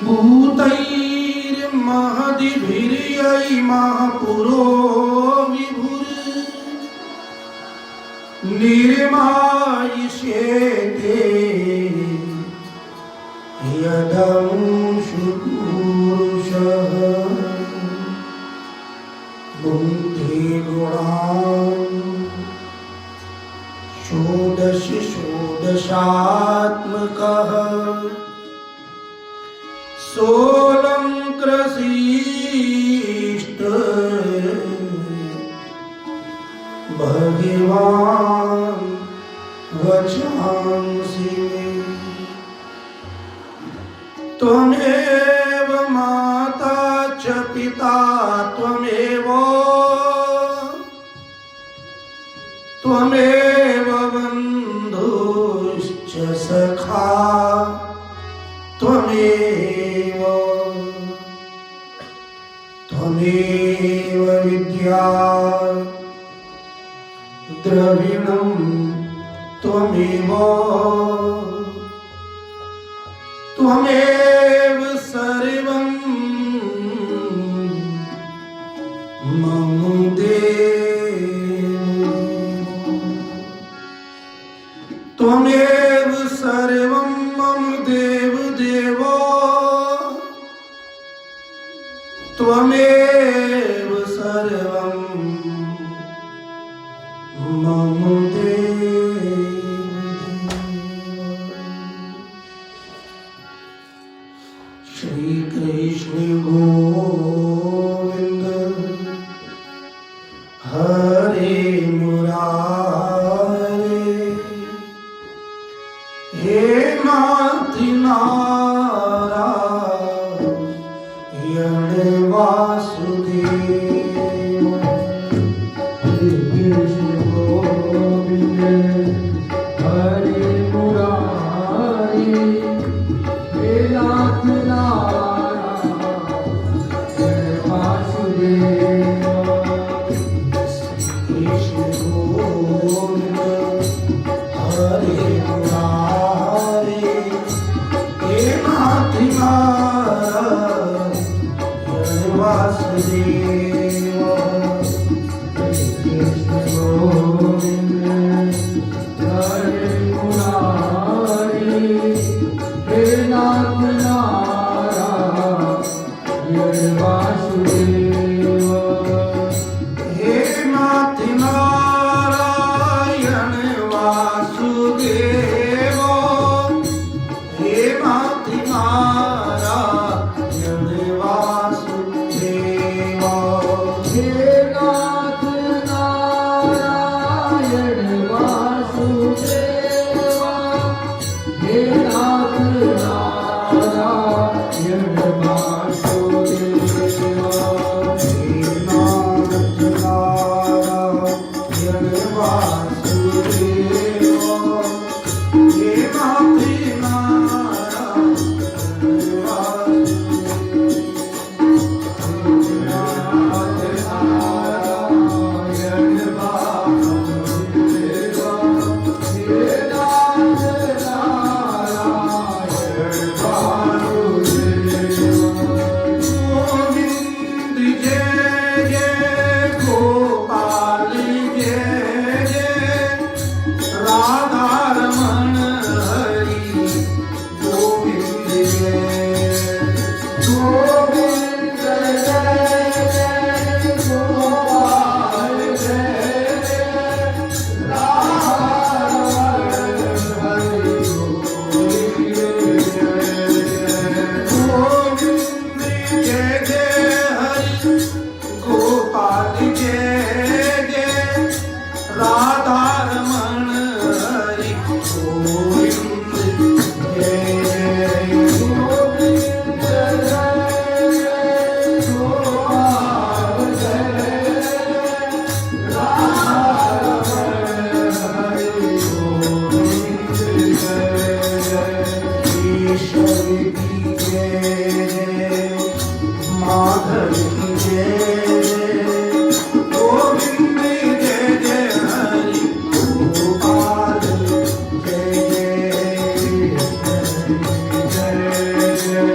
भूतैर्महदिभिर्यैमापुरो विभुर् निर्मायिष्येते यदंशु पुरुषः भुङ्क्ते गुणान् षोडश षोडशात्मकः सोऽलङ्कृशिष्ट भगवान् वचांसि मे त्वमेव माता च पिता त्वमेव बन्धुश्च सखा त्वमेव विद्या द्रविणं त्वमेव सर्वं मम देव त्वमेव सर्वं मम देव देवो त्वमेव सर्वं मम देव श्री कृष्ण गोविंद हरे मुरारे हे नाथ नारायण वासुदेव कृष्ण गोविंद हरे मुरारी हे नाथ नारायण वासुदेव कृष्ण गोविंद हरे मुरारे हे नाथ नारायण वासुदेव कृष्ण गोविंद हरे मुरारी हे नाथ नारायण वासुदेव हे नाथ नारायण वासुदेव हे नाथ नारायण वासुदेव हे नाथ नारायण वासुदेव हे नाथ नारायण वासुदेव हे नाथ नारायण वासुदेव हे नाथ गोविंद जय जय गोपाल जय जय राधा रमण हरि गोविंद जय गोविंद जय जय गोपाल जय जय राधा हरि गोविंद जय गोविंद जय जय हरि गोपाल जय जय राधा रमण हरि गोविंद जय जय गोविंद जय जय गोपाल जय जय राधा हरि गोविंद जय जय ईश्वर की जय जय माधव की जय जय गोविंद जय जय हरि गोपाल जय जय जय जय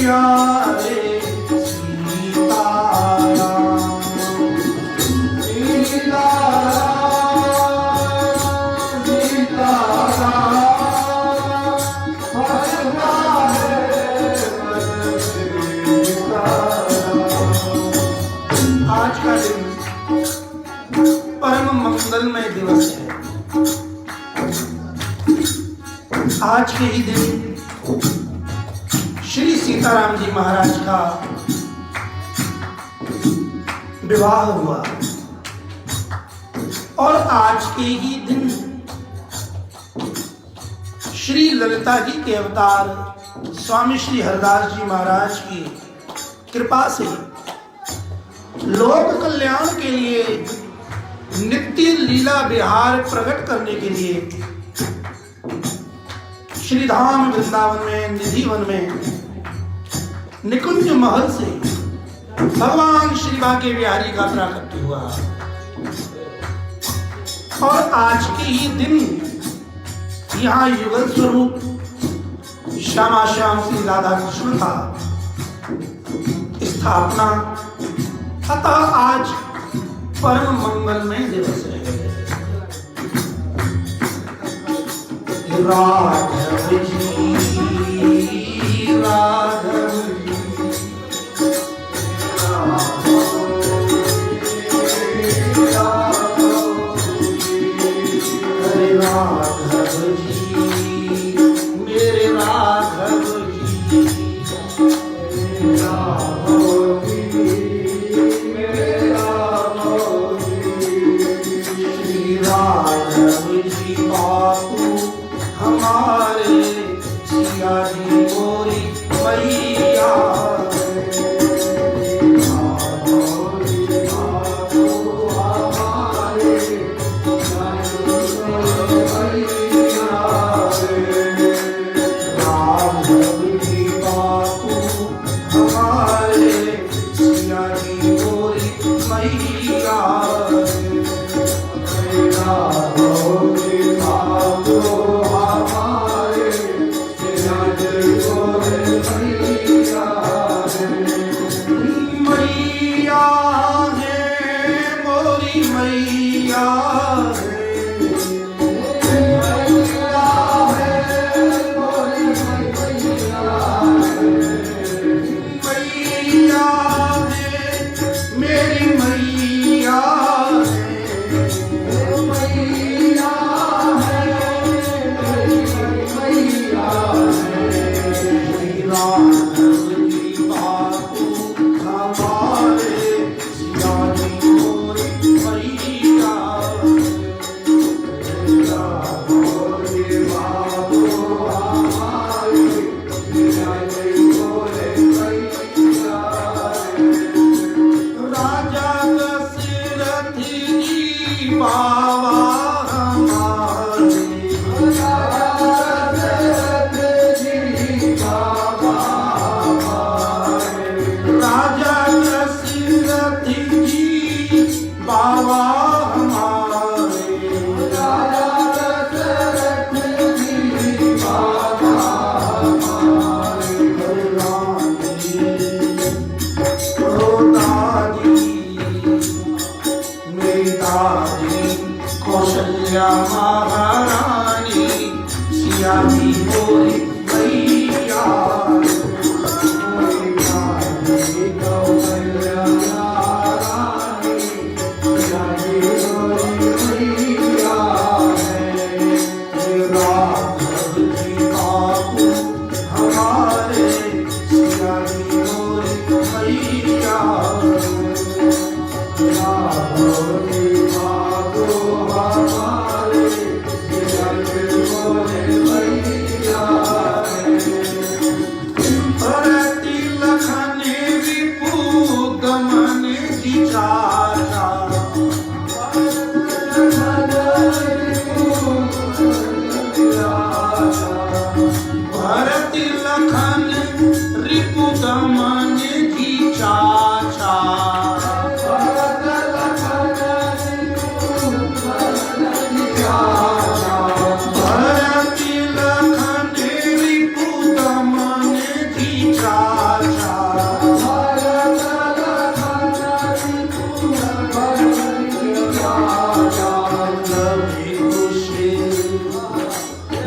प्यारे सीताराम। आज का दिन परम मंगलमय दिवस है। आज के ही दिन श्री सीताराम जी महाराज का विवाह हुआ और आज के ही दिन श्री ललिता जी के अवतार स्वामी श्री हरदास जी महाराज की कृपा से लोक कल्याण के लिए नित्य लीला विहार प्रकट करने के लिए श्री धाम वृंदावन में निधिवन में निकुंज महल से भगवान श्री बांके बिहारी का प्राकट्य हुआ। और आज के ही दिन यहाँ युगल स्वरूप श्यामा श्याम श्री राधा कृष्ण का स्थापना। अतः आज परम मंगलमय दिवस है। राघव जी राघव जी मेरे राघव जी राघव जी बापू हमारे सिया जी मोरी मैया।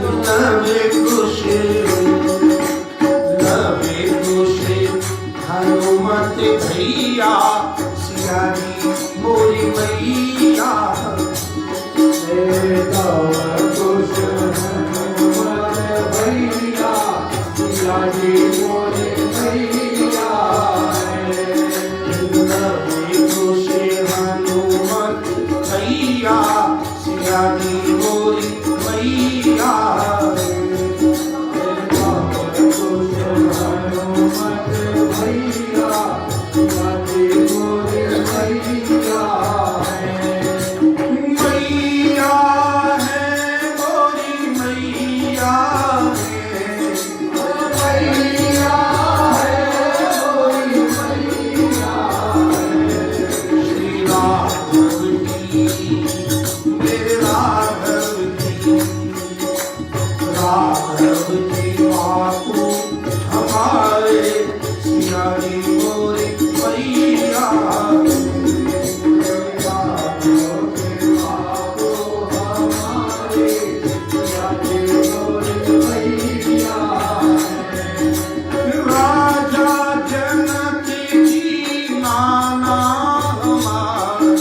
लवे कुश हनुमत भैया सिया जी मोरी मैया लवे कुश हनुमत भैया सिया जी मोरी मैया मैया है मोरी मैया श्री राघव की मेरे राघव की बापू हमारे सिया जी मोरी मैया राजा जनक जी नाना हमारे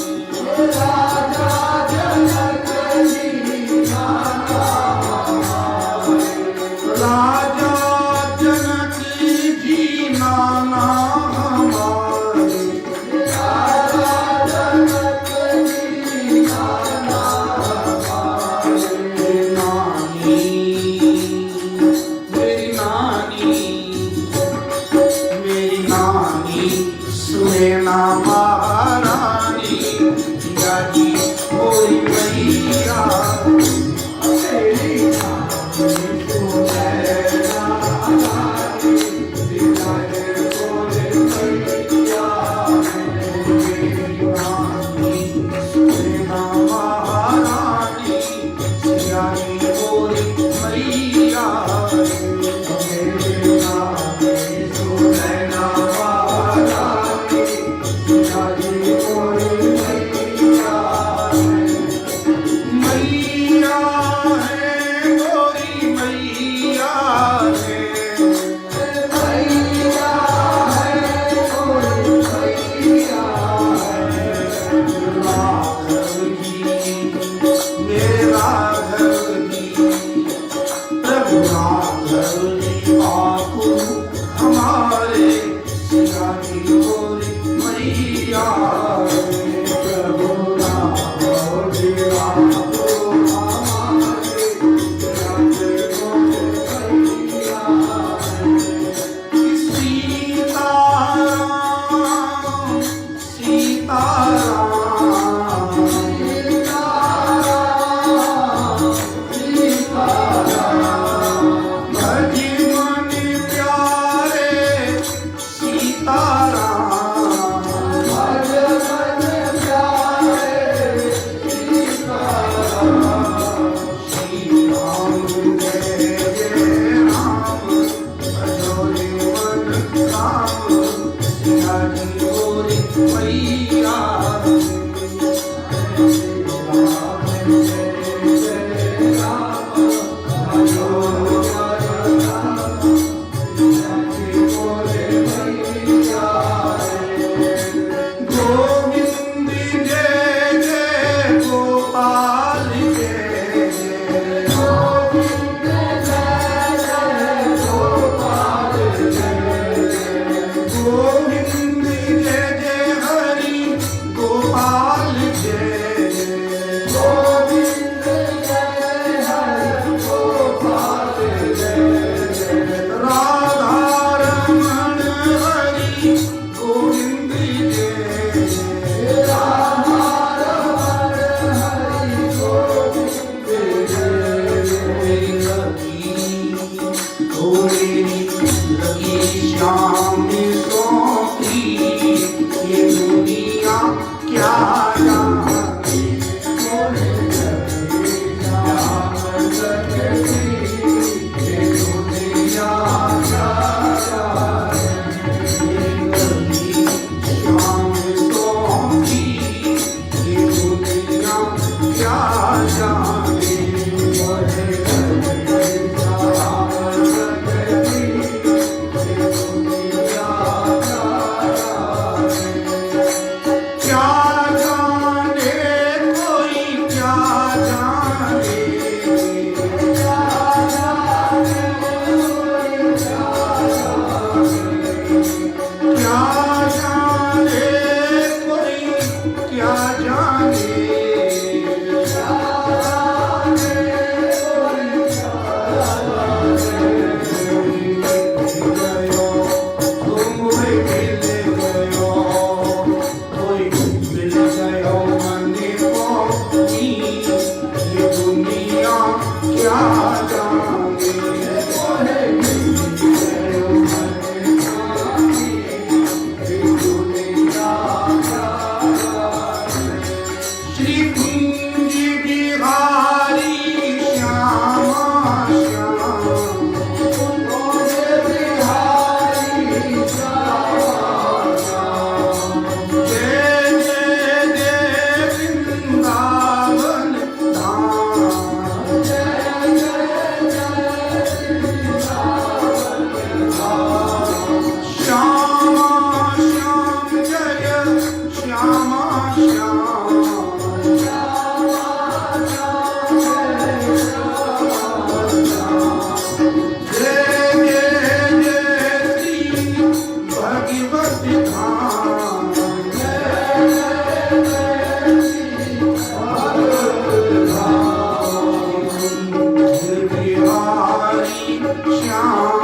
बिहारी श्याम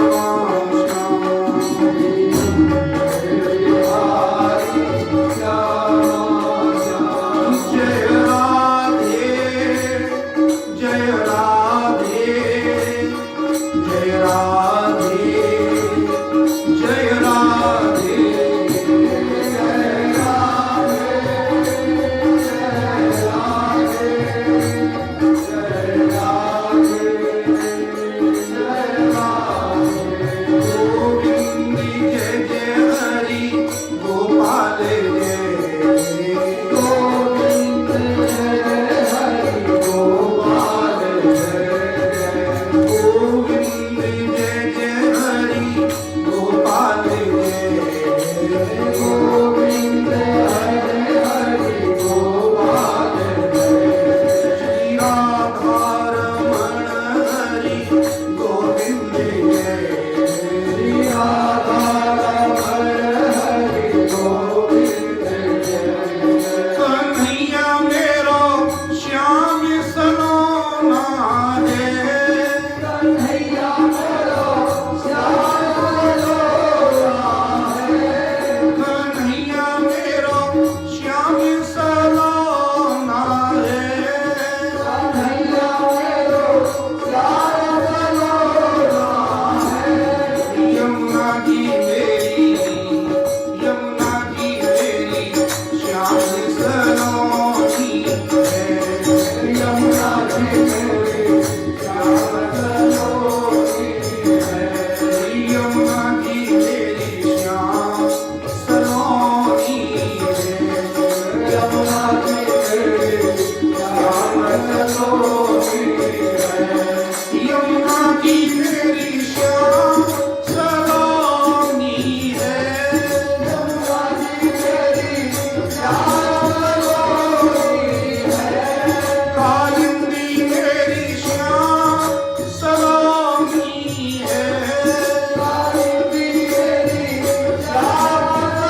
श्याम जय राधे जय राधे जय राधे जय राधे गोविंद जय जय हरि गोपाल जय गोविंद जय हरि गोपाल जय गोविंद जय जय हरि गोपाल जय गोविंद जय हरि गोपाल जय श्री राधा रमण हरि गोविंद जय श्री राधा रमण हरि गोविंद जय कन्हैया मेरो श्याम सलोना है कन्हैया मेरो श्याम सलोना है कन्हैया मेरो श्याम सलोना है कन्हैया मेरो श्याम सलोना है यमुना जी मेरी श्याम सलोनी है यमुना जी मेरी श्याम सलोनी है यमुना जी मेरी श्याम सलोनी है यमुना जी मेरी श्याम सलोनी है यमुना जी मेरी श्याम सलोनी है यमुना जी मेरी श्याम सलोनी है कालिंदी मेरी श्याम सलोनी है कालिंदी मेरी श्याम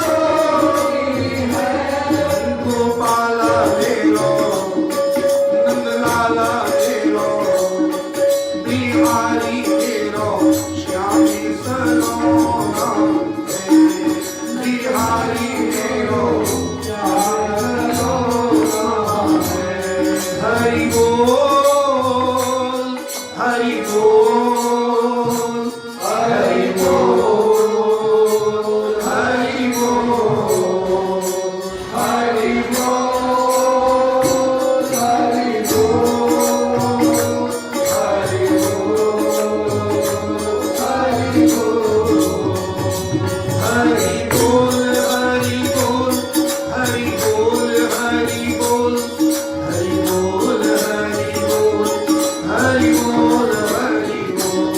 सलोनी है गोपाला ले लो नंदलाला ले लो बिहारी ले लो श्याम सलोना है बिहारी ले लो श्याम सलोना है हरि बोल हरि बोल हरि बोल हरि बोल हरि बोल हरि बोल हरि बोल हरि बोल हरि बोल हरि बोल हरि बोल हरि बोल हरि बोल हरि बोल हरि बोल हरि बोल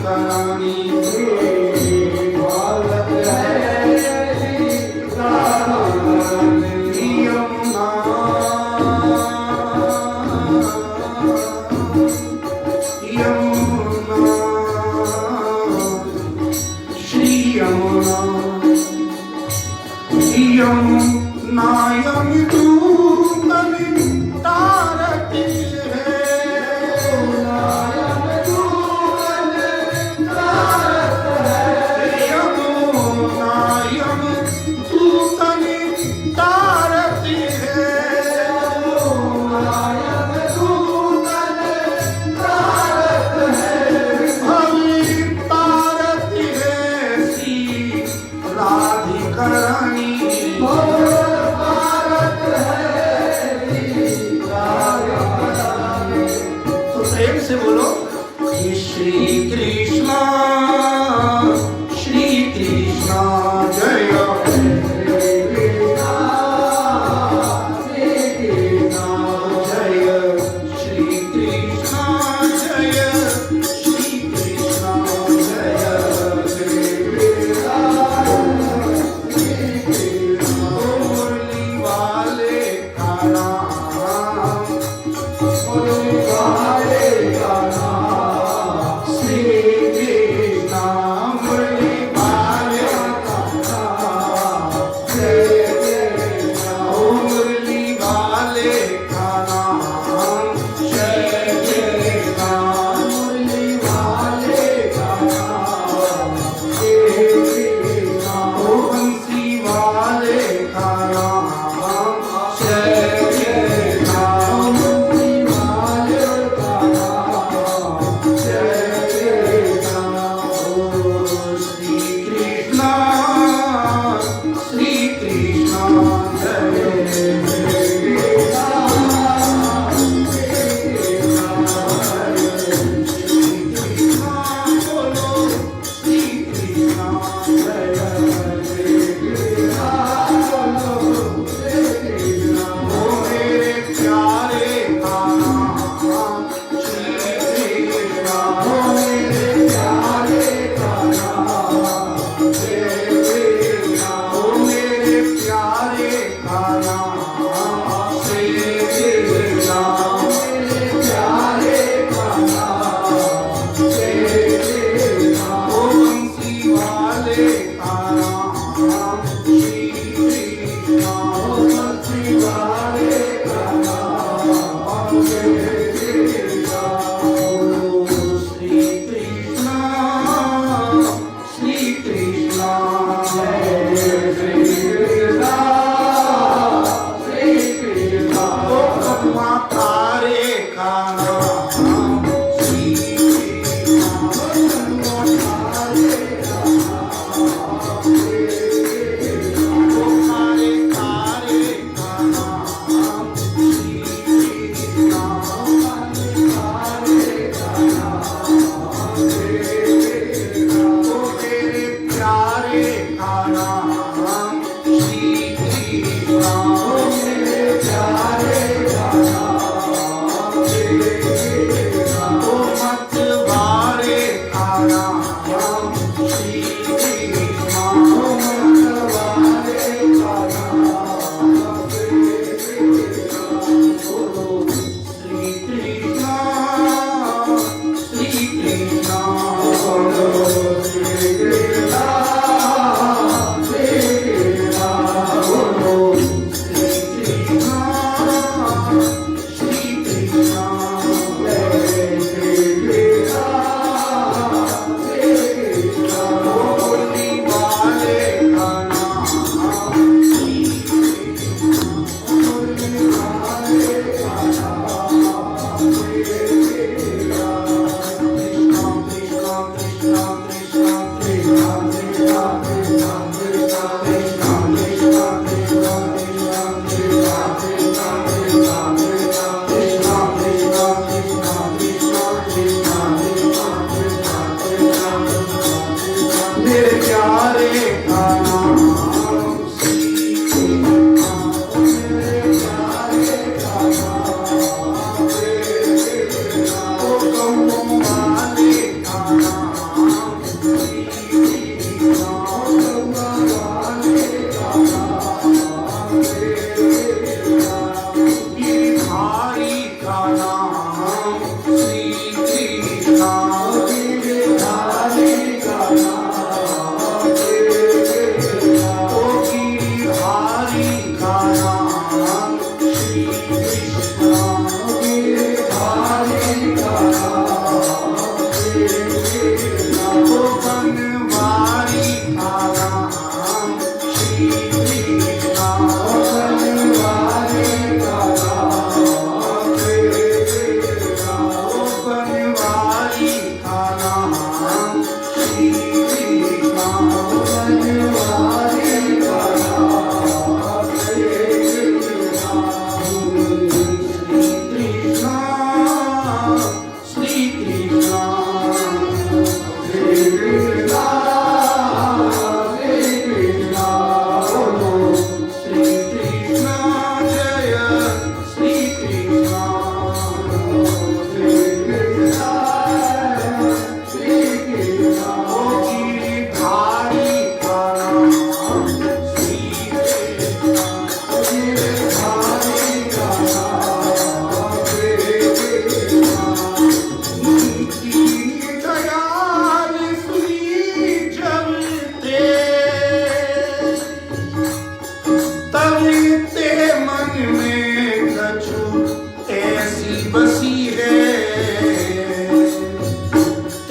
करानी बालक है यमुना यमुना श्री यमुना यमुना यमुना तारती है यमुना यमुना तारती है तारती है श्री राधिकरानी तो प्रेम से बोलो ये श्री कृष्णा जय जय श्री कृष्णा जय श्री कृष्णा जय मुरली वाले का नाम श्री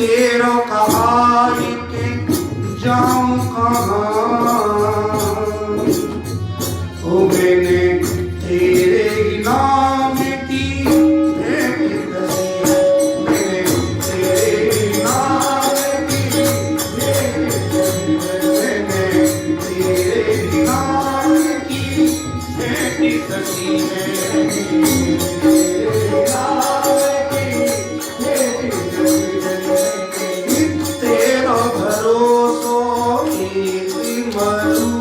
तेरो कहानी के जाऊं कहाँ। ओ मैंने तेरे ही नाम की भेंट कसी है, मैंने तेरे ही नाम की भेंट कसी है, मैंने तेरे ही नाम की भेंट कसी है, तेरे नाम की भेंट कसी है। तेरो भरोसो एक मरु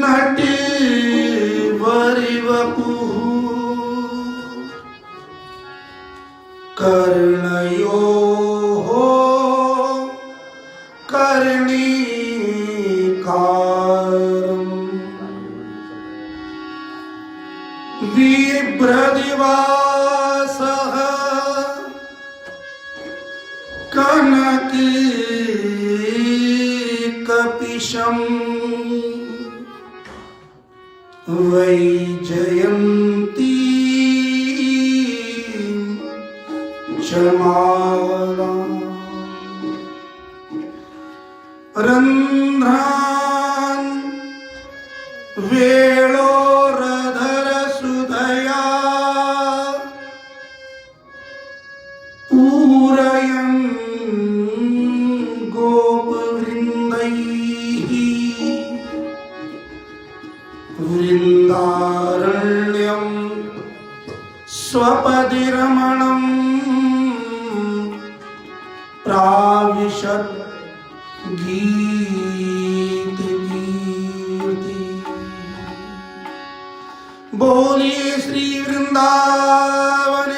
नटी वरिवपुः कर्णयोः कर्णिकारम् बिभ्रदिवासः कनककपिशम् वैजयन्ती चमाला रन्ध्रान् वेळोरधरसुधया पूरयन् गोपवृन्दैः वृन्दारण्यं स्वपदिरमणम् प्राविशत् गीत कीर्ति। बोलिए श्री वृंदावन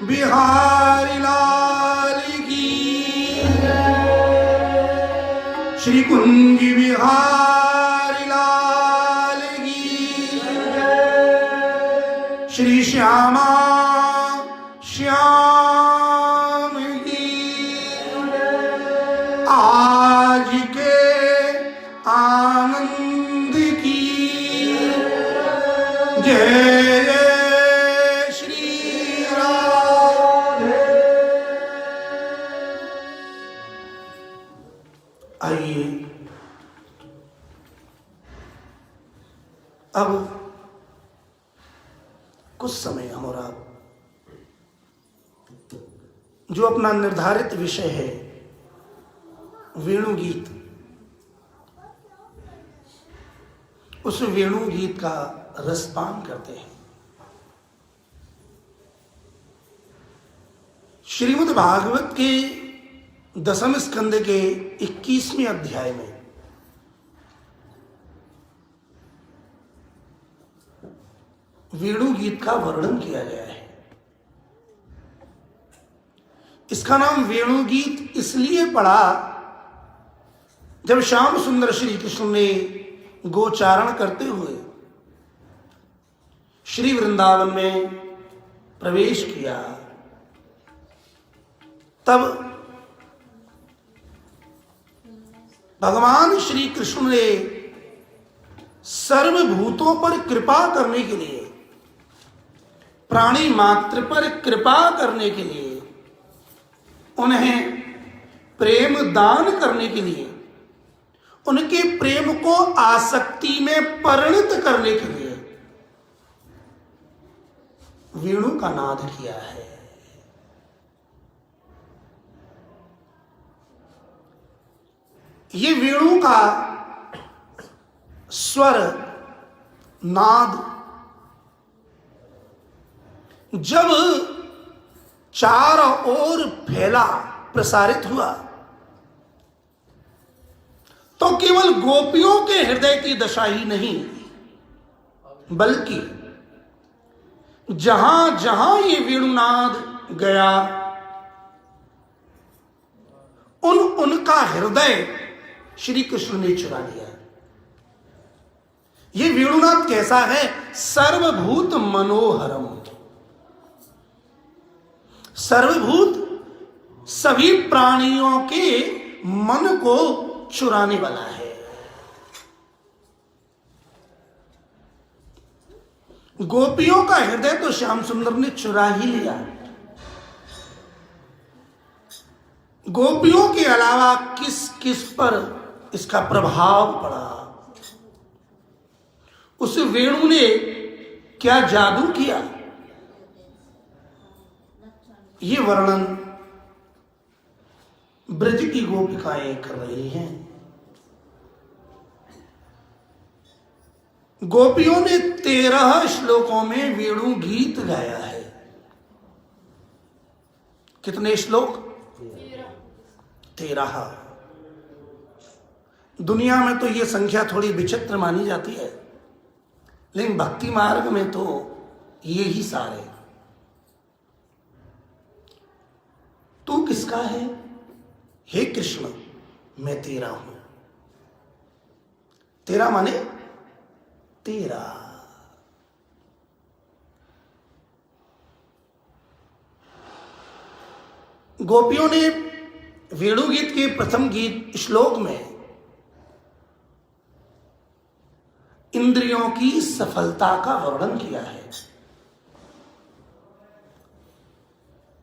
बिहारी लाल की, श्री कुंज बिहारी लाल की, श्री श्यामा श्याम की। आज के आनंद की जय जय श्री राधे। आइए अब कुछ समय हम और आप जो अपना निर्धारित विषय है वेणु गीत, उस वेणु गीत का रसपान करते हैं। श्रीमद् भागवत के 10वें स्कंद के 21वें अध्याय में वेणु गीत का वर्णन किया गया है। इसका नाम वेणु गीत इसलिए पड़ा जब श्याम सुंदर श्री कृष्ण ने गोचारण करते हुए श्री वृंदावन में प्रवेश किया, तब भगवान श्री कृष्ण ने सर्वभूतों पर कृपा करने के लिए, प्राणी मात्र पर कृपा करने के लिए, उन्हें प्रेम दान करने के लिए, उनके प्रेम को आसक्ति में परिणत करने के लिए वेणु का नाद किया है। ये वेणु का स्वर नाद जब चारों ओर फैला, प्रसारित हुआ, तो केवल गोपियों के हृदय की दशा ही नहीं, बल्कि जहां जहां ये वेणुनाद गया, उनका हृदय श्री कृष्ण ने चुरा लिया। ये वेणुनाद कैसा है? सर्वभूत मनोहरम, सर्वभूत सभी प्राणियों के मन को चुराने वाला है। गोपियों का हृदय तो श्याम सुंदर ने चुरा ही लिया। गोपियों के अलावा किस किस पर इसका प्रभाव पड़ा? उस वेणु ने क्या जादू किया? ये वर्णन ब्रज की गोपिकाएं कर रही हैं। गोपियों ने 13 श्लोकों में वेणु गीत गाया है। कितने श्लोक? 13। दुनिया में तो ये संख्या थोड़ी विचित्र मानी जाती है, लेकिन भक्ति मार्ग में तो ये ही सार है। तू किसका है? हे कृष्ण, मैं तेरा हूं। तेरा माने तेरा। गोपियों ने वेणुगीत के प्रथम गीत श्लोक में इंद्रियों की सफलता का वर्णन किया है।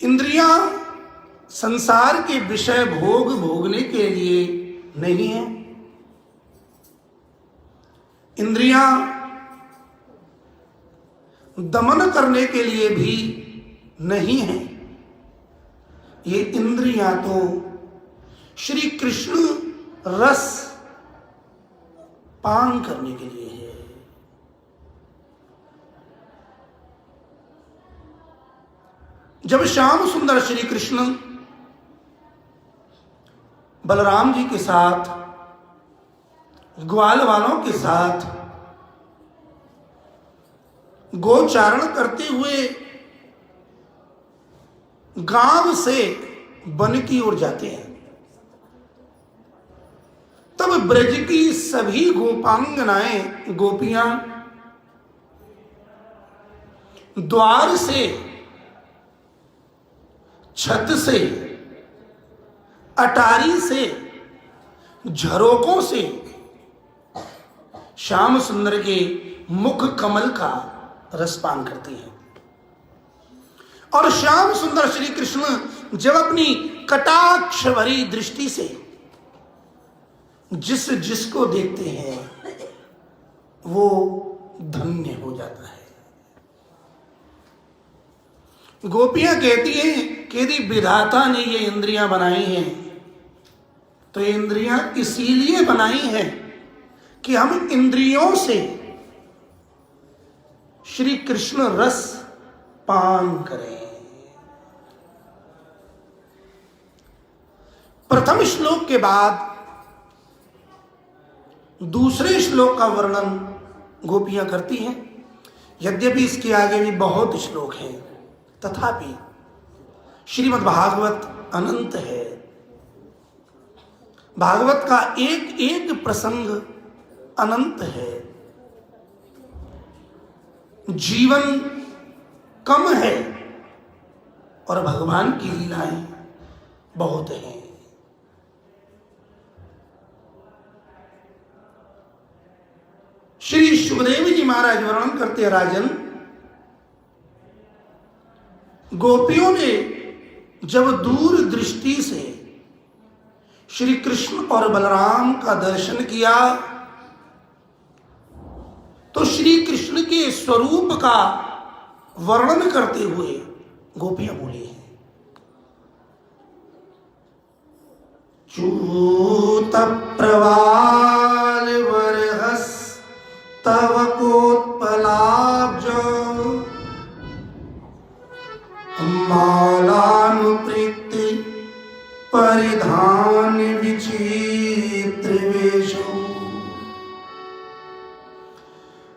इंद्रियां संसार के विषय भोग भोगने के लिए नहीं है। इंद्रियां दमन करने के लिए भी नहीं है। ये इंद्रियां तो श्री कृष्ण रस पान करने के लिए है। जब श्याम सुंदर श्री कृष्ण बलराम जी के साथ, ग्वाल वालों के साथ गोचारण करते हुए गांव से वन की ओर जाते हैं, तब ब्रज की सभी गोपांगनाएं, गोपियां द्वार से, छत से, अटारी से, झरोकों से श्याम सुंदर के मुख कमल का रसपान करती हैं। और श्याम सुंदर श्री कृष्ण जब अपनी कटाक्ष भरी दृष्टि से जिस जिसको देखते हैं वो धन्य हो जाता है। गोपियां कहती हैं कि यदि विधाता ने ये इंद्रियां बनाई हैं तो ये इंद्रियां इसीलिए बनाई हैं कि हम इंद्रियों से श्री कृष्ण रस पान करें। प्रथम श्लोक के बाद दूसरे श्लोक का वर्णन गोपियां करती हैं। यद्यपि इसके आगे भी बहुत श्लोक हैं, तथापि श्रीमद् भागवत अनंत है। भागवत का एक एक प्रसंग अनंत है। जीवन कम है और भगवान की लीलाएं बहुत हैं। श्री सुखदेव जी महाराज वर्णन करते हैं, राजन, गोपियों ने जब दूर दृष्टि से श्री कृष्ण और बलराम का दर्शन किया तो श्री कृष्ण के स्वरूप का वर्णन करते हुए गोपियां बोली हैं, चूत प्रवाल वरहस तव कोत्पलाब्ज मालानुप्रीति परिधान विचित्र वेशो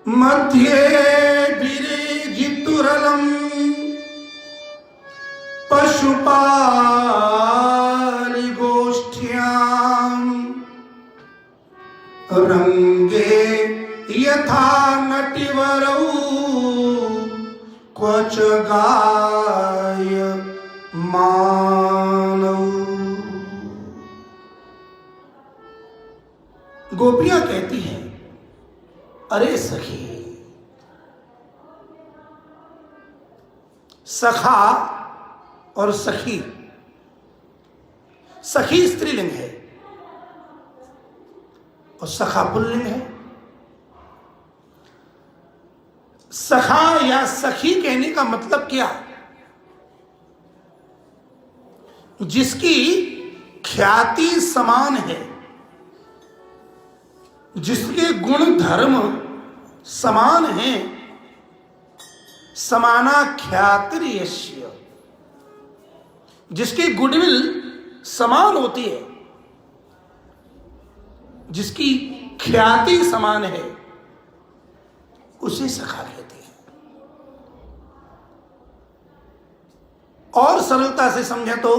मध्ये विरेजितुरलम पशुपालि गोष्ठ्याम रंगे यथा नटिवरौ क्वच गाय मानव। गोपियां कहती हैं, अरे सखी, सखा और सखी, सखी स्त्रीलिंग है और सखा पुल्लिंग है। सखा या सखी कहने का मतलब क्या? जिसकी ख्याति समान है, जिसके गुण धर्म समान हैं, समाना ख्यातिर्यस्य, जिसकी गुडविल समान होती है, जिसकी ख्याति समान है, उसे सखा कहते हैं। और सरलता से समझे तो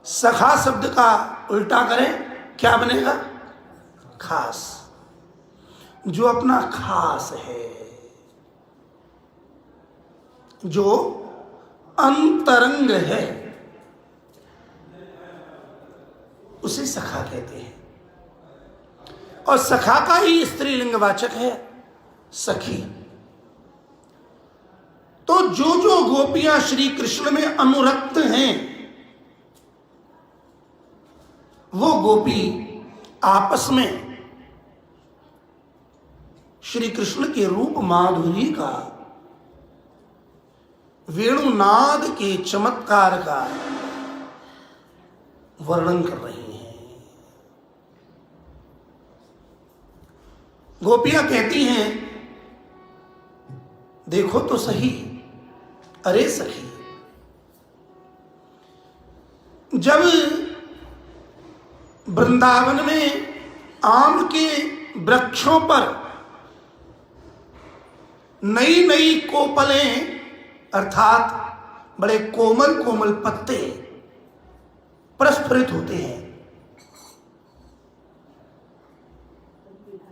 सखा शब्द का उल्टा करें, क्या बनेगा? खास। जो अपना खास है, जो अंतरंग है, उसे सखा कहते हैं। और सखा का ही स्त्रीलिंग वाचक है सखी। तो जो जो गोपियां श्री कृष्ण में अनुरक्त हैं, वो गोपी आपस में श्री कृष्ण के रूप माधुरी का, वेणुनाद के चमत्कार का वर्णन कर रही हैं। गोपियां कहती हैं, देखो तो सही, अरे सखी, जब वृंदावन में आम के वृक्षों पर नई नई कोपलें अर्थात बड़े कोमल कोमल पत्ते प्रस्फुरित होते हैं,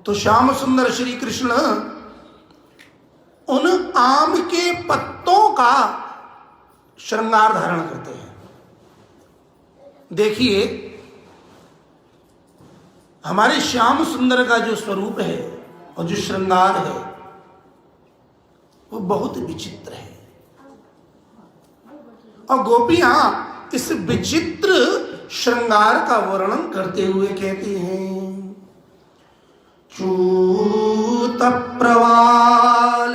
तो श्याम सुंदर श्री कृष्ण उन आम के पत्तों का श्रृंगार धारण करते हैं। देखिए, हमारे श्याम सुंदर का जो स्वरूप है और जो श्रृंगार है, वो बहुत विचित्र है। और गोपियां इस विचित्र श्रृंगार का वर्णन करते हुए कहती हैं, चूत प्रवाल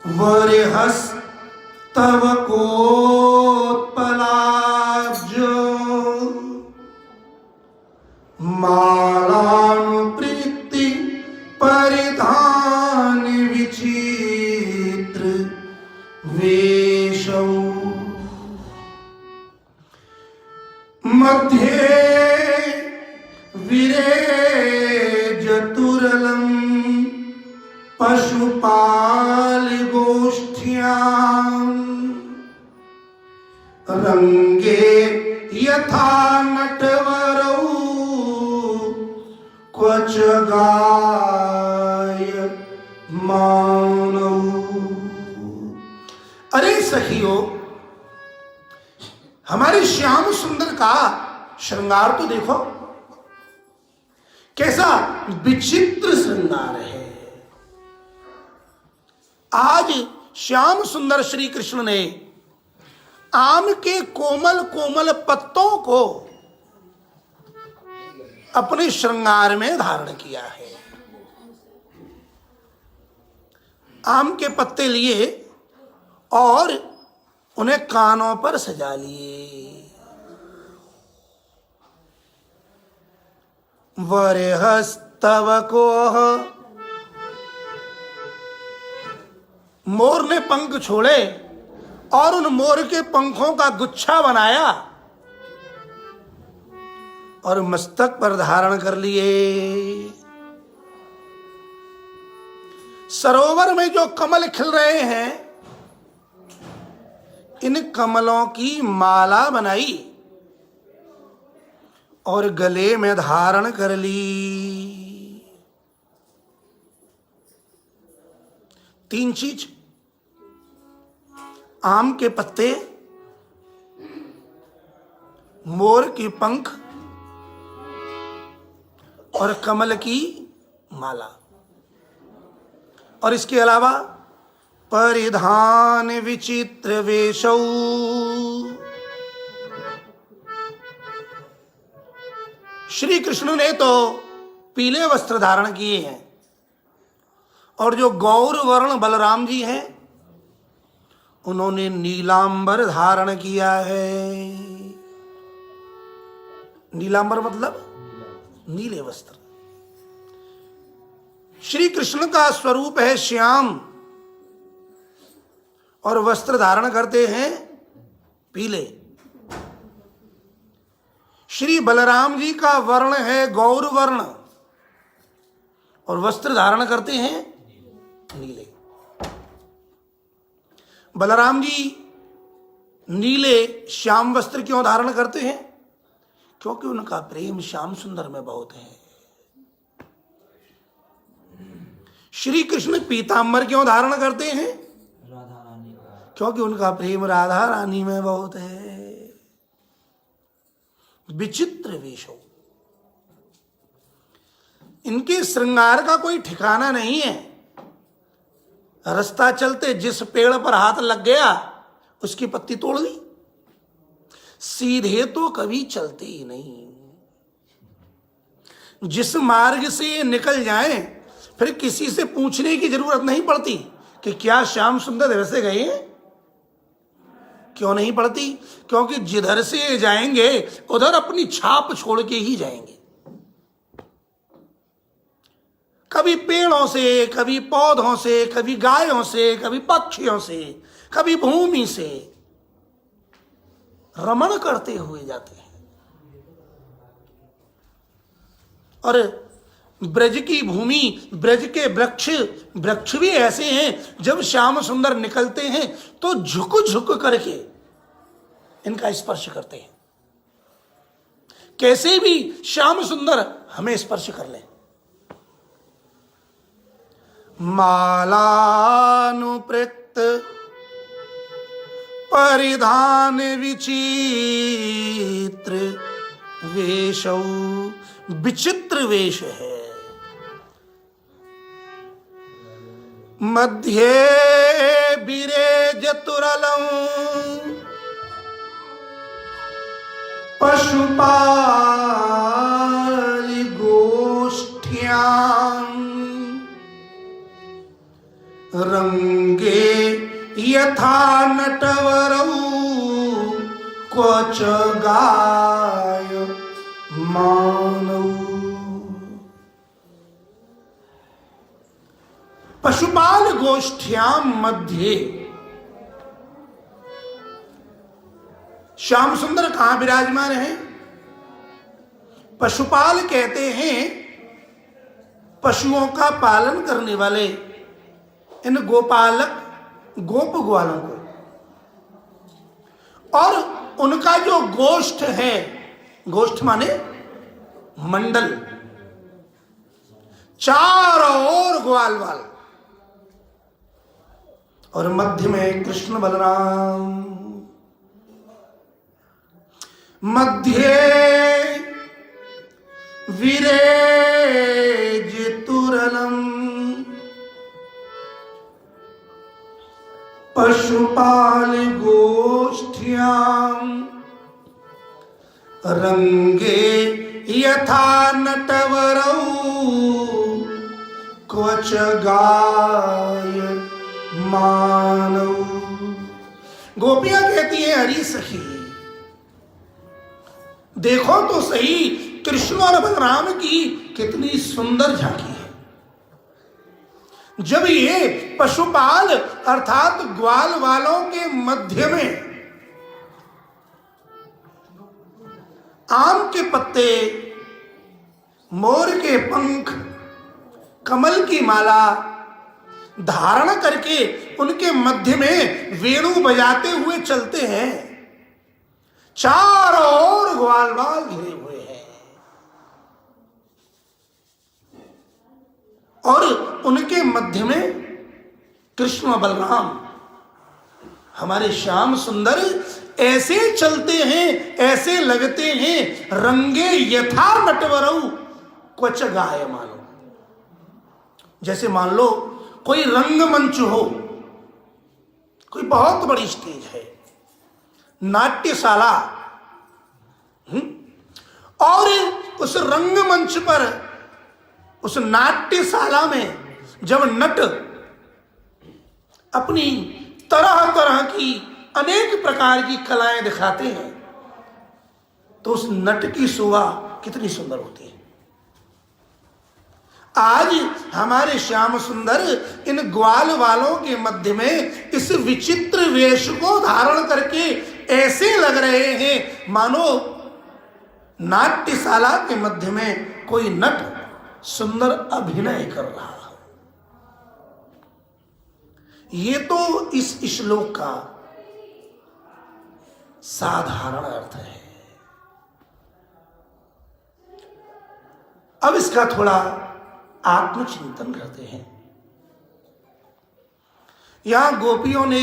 वरिहस तव कोत्पलाब्ज मालानुप्रीति परिधान विचित्र वेशौ मध्ये विरेजतुरलं पशुपाल गोष्ठ्यां रंगे यथा नटवरौ क्वच गाय मानौ। अरे सखियों, हमारे श्याम सुंदर का श्रृंगार तो देखो, कैसा विचित्र श्रृंगार है। आज श्याम सुंदर श्री कृष्ण ने आम के कोमल कोमल पत्तों को अपने श्रृंगार में धारण किया है। आम के पत्ते लिए और उन्हें कानों पर सजा लिए। वरेहस्तव कोह, मोर ने पंख छोड़े और उन मोर के पंखों का गुच्छा बनाया और मस्तक पर धारण कर लिए। सरोवर में जो कमल खिल रहे हैं, इन कमलों की माला बनाई और गले में धारण कर ली। तीन चीज, आम के पत्ते, मोर के पंख और कमल की माला, और इसके अलावा परिधान विचित्र वेशौ। श्री कृष्ण ने तो पीले वस्त्र धारण किए हैं, और जो गौर वर्ण बलराम जी हैं, उन्होंने नीलांबर धारण किया है। नीलांबर मतलब नीले वस्त्र। श्री कृष्ण का स्वरूप है श्याम, और वस्त्र धारण करते हैं पीले। श्री बलराम जी का वर्ण है गौर वर्ण और वस्त्र धारण करते हैं नीले। बलराम जी नीले श्याम वस्त्र क्यों धारण करते हैं? क्योंकि उनका प्रेम श्याम सुंदर में बहुत है। श्री कृष्ण पीतांबर क्यों धारण करते हैं? राधा रानी का, क्योंकि उनका प्रेम राधा रानी में बहुत है। विचित्र वेशों, इनके श्रृंगार का कोई ठिकाना नहीं है। रास्ता चलते जिस पेड़ पर हाथ लग गया उसकी पत्ती तोड़ दी, सीधे तो कभी चलते ही नहीं। जिस मार्ग से ये निकल जाएं फिर किसी से पूछने की जरूरत नहीं पड़ती कि क्या श्याम सुंदर वैसे गए हैं। क्यों नहीं पड़ती? क्योंकि जिधर से जाएंगे उधर अपनी छाप छोड़ के ही जाएंगे। कभी पेड़ों से, कभी पौधों से, कभी गायों से, कभी पक्षियों से, कभी भूमि से रमण करते हुए जाते हैं। और ब्रज की भूमि, ब्रज के वृक्ष भी ऐसे हैं जब श्याम सुंदर निकलते हैं तो झुक झुक करके इनका स्पर्श करते हैं। कैसे भी श्याम सुंदर हमें स्पर्श कर लें। मालानुप्रक्त परिधान विचित्र वेशौ, विचित्र वेश है। मध्ये विरेज तुरलं पशुपालि गोष्ठ्यां रंगे यथा नटवरौ क्वच गाय मानौ। पशुपाल गोष्ठ्याम मध्य श्याम सुंदर कहां विराजमान है? पशुपाल कहते हैं पशुओं का पालन करने वाले इन गोपालक गोप ग्वालों को। और उनका जो गोष्ठ है, गोष्ठ माने मंडल, चारों ओर ग्वाल वाल और मध्य में कृष्ण बलराम। मध्य विरेज तुरलम पशुपाल गोष्ठ्यां रंगे यथा नटवरौ क्वच गाय मानव। गोपियां कहती हैं हरी सखी देखो तो सही कृष्ण और बलराम की कितनी सुंदर झांकी है। जब ये पशुपाल अर्थात ग्वाल वालों के मध्य में आम के पत्ते, मोर के पंख, कमल की माला धारण करके उनके मध्य में वेणु बजाते हुए चलते हैं, चारों ओर ग्वाल वाल घिरे हुए हैं और उनके मध्य में कृष्ण बलराम हमारे श्याम सुंदर ऐसे चलते हैं, ऐसे लगते हैं रंगे यथा नटवरौ क्वच गाय मानो। जैसे मान लो कोई रंगमंच हो, कोई बहुत बड़ी स्टेज है, नाट्यशाला, और उस रंगमंच पर, उस नाट्यशाला में जब नट अपनी तरह तरह की अनेक प्रकार की कलाएं दिखाते हैं तो उस नट की शोभा कितनी सुंदर होती है। आज हमारे श्याम सुंदर इन ग्वाल वालों के मध्य में इस विचित्र वेश को धारण करके ऐसे लग रहे हैं मानो नाट्यशाला के मध्य में कोई नट सुंदर अभिनय कर रहा है। ये तो इस श्लोक का साधारण अर्थ है। अब इसका थोड़ा आत्मचिंतन करते हैं। यहां गोपियों ने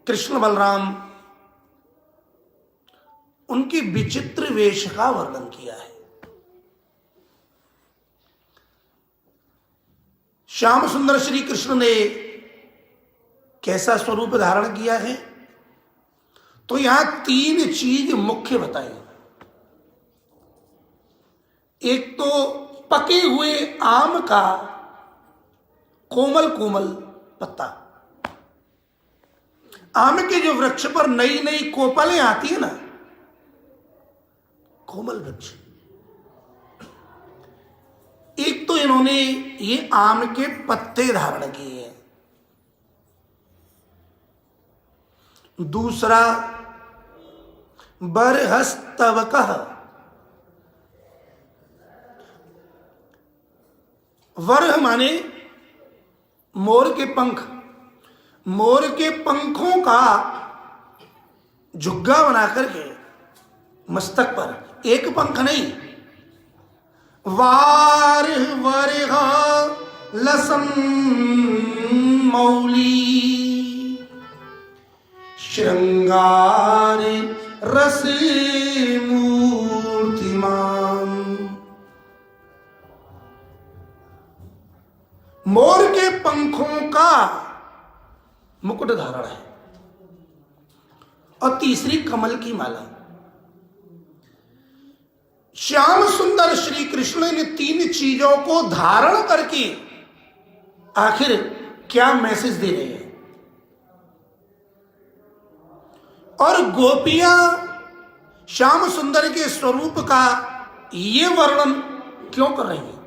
कृष्ण बलराम उनकी विचित्र वेश का वर्णन किया है। श्याम सुंदर श्री कृष्ण ने कैसा स्वरूप धारण किया है, तो यहां तीन चीज मुख्य बताई। एक तो पके हुए आम का कोमल कोमल पत्ता। आम के जो वृक्ष पर नई नई कोपलें आती है ना, कोमल वृक्ष। एक तो इन्होंने ये आम के पत्ते धारण किए हैं। दूसरा बरहस्तवकः, वरह माने मोर के पंख। मोर के पंखों का झुग्गा बना करके मस्तक पर, एक पंख नहीं, वार वरह लसम मौली श्रृंगार रस मूर्तिमान। मोर के पंखों का मुकुट धारण है। और तीसरी कमल की माला। श्याम सुंदर श्री कृष्ण ने तीन चीजों को धारण करके आखिर क्या मैसेज दे रहे हैं। और गोपियां श्याम सुंदर के स्वरूप का ये वर्णन क्यों कर रही हैं।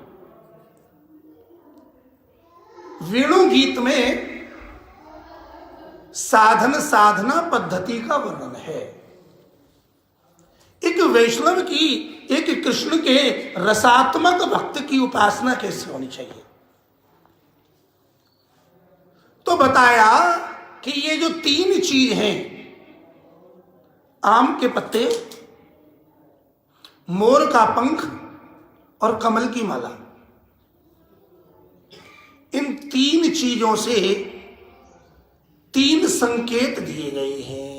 वेणु गीत में साधन साधना पद्धति का वर्णन है। एक वैष्णव की, एक कृष्ण के रसात्मक भक्त की उपासना कैसे होनी चाहिए। तो बताया कि ये जो तीन चीज हैं, आम के पत्ते, मोर का पंख और कमल की माला, इन तीन चीजों से तीन संकेत दिए गए हैं।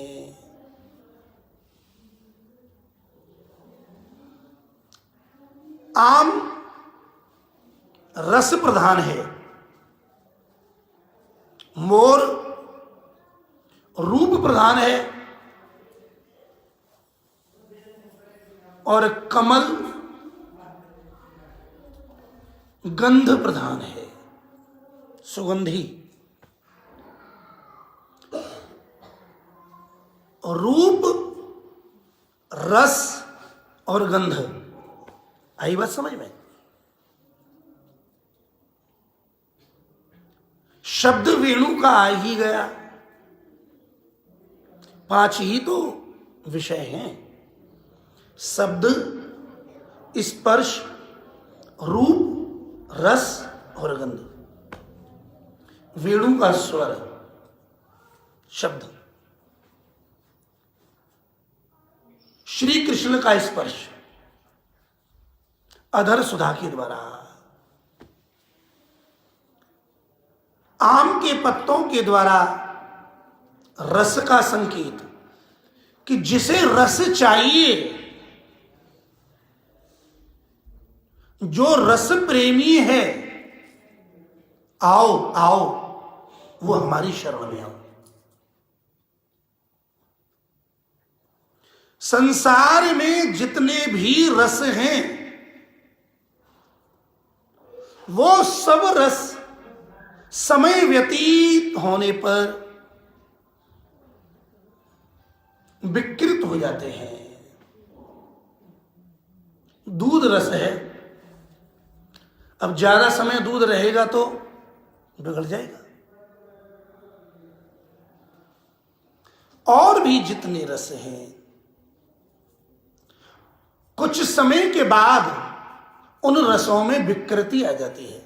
आम रस प्रधान है, मोर रूप प्रधान है और कमल गंध प्रधान है, सुगंधी। रूप, रस और गंध, आई बात समझ में। शब्द वेणु का आ ही गया। 5 ही तो विषय हैं, शब्द, स्पर्श, रूप, रस और गंध। वेणु का स्वर, शब्द, श्री कृष्ण का स्पर्श अधर सुधा के द्वारा, आम के पत्तों के द्वारा रस का संकेत, कि जिसे रस चाहिए, जो रस प्रेमी है, आओ आओ, वो हमारी शरण में आओ। संसार में जितने भी रस हैं, वो सब रस समय व्यतीत होने पर विकृत हो जाते हैं। दूध रस है, अब ज्यादा समय दूध रहेगा तो बिगड़ जाएगा। और भी जितने रस हैं, कुछ समय के बाद उन रसों में विकृति आ जाती है।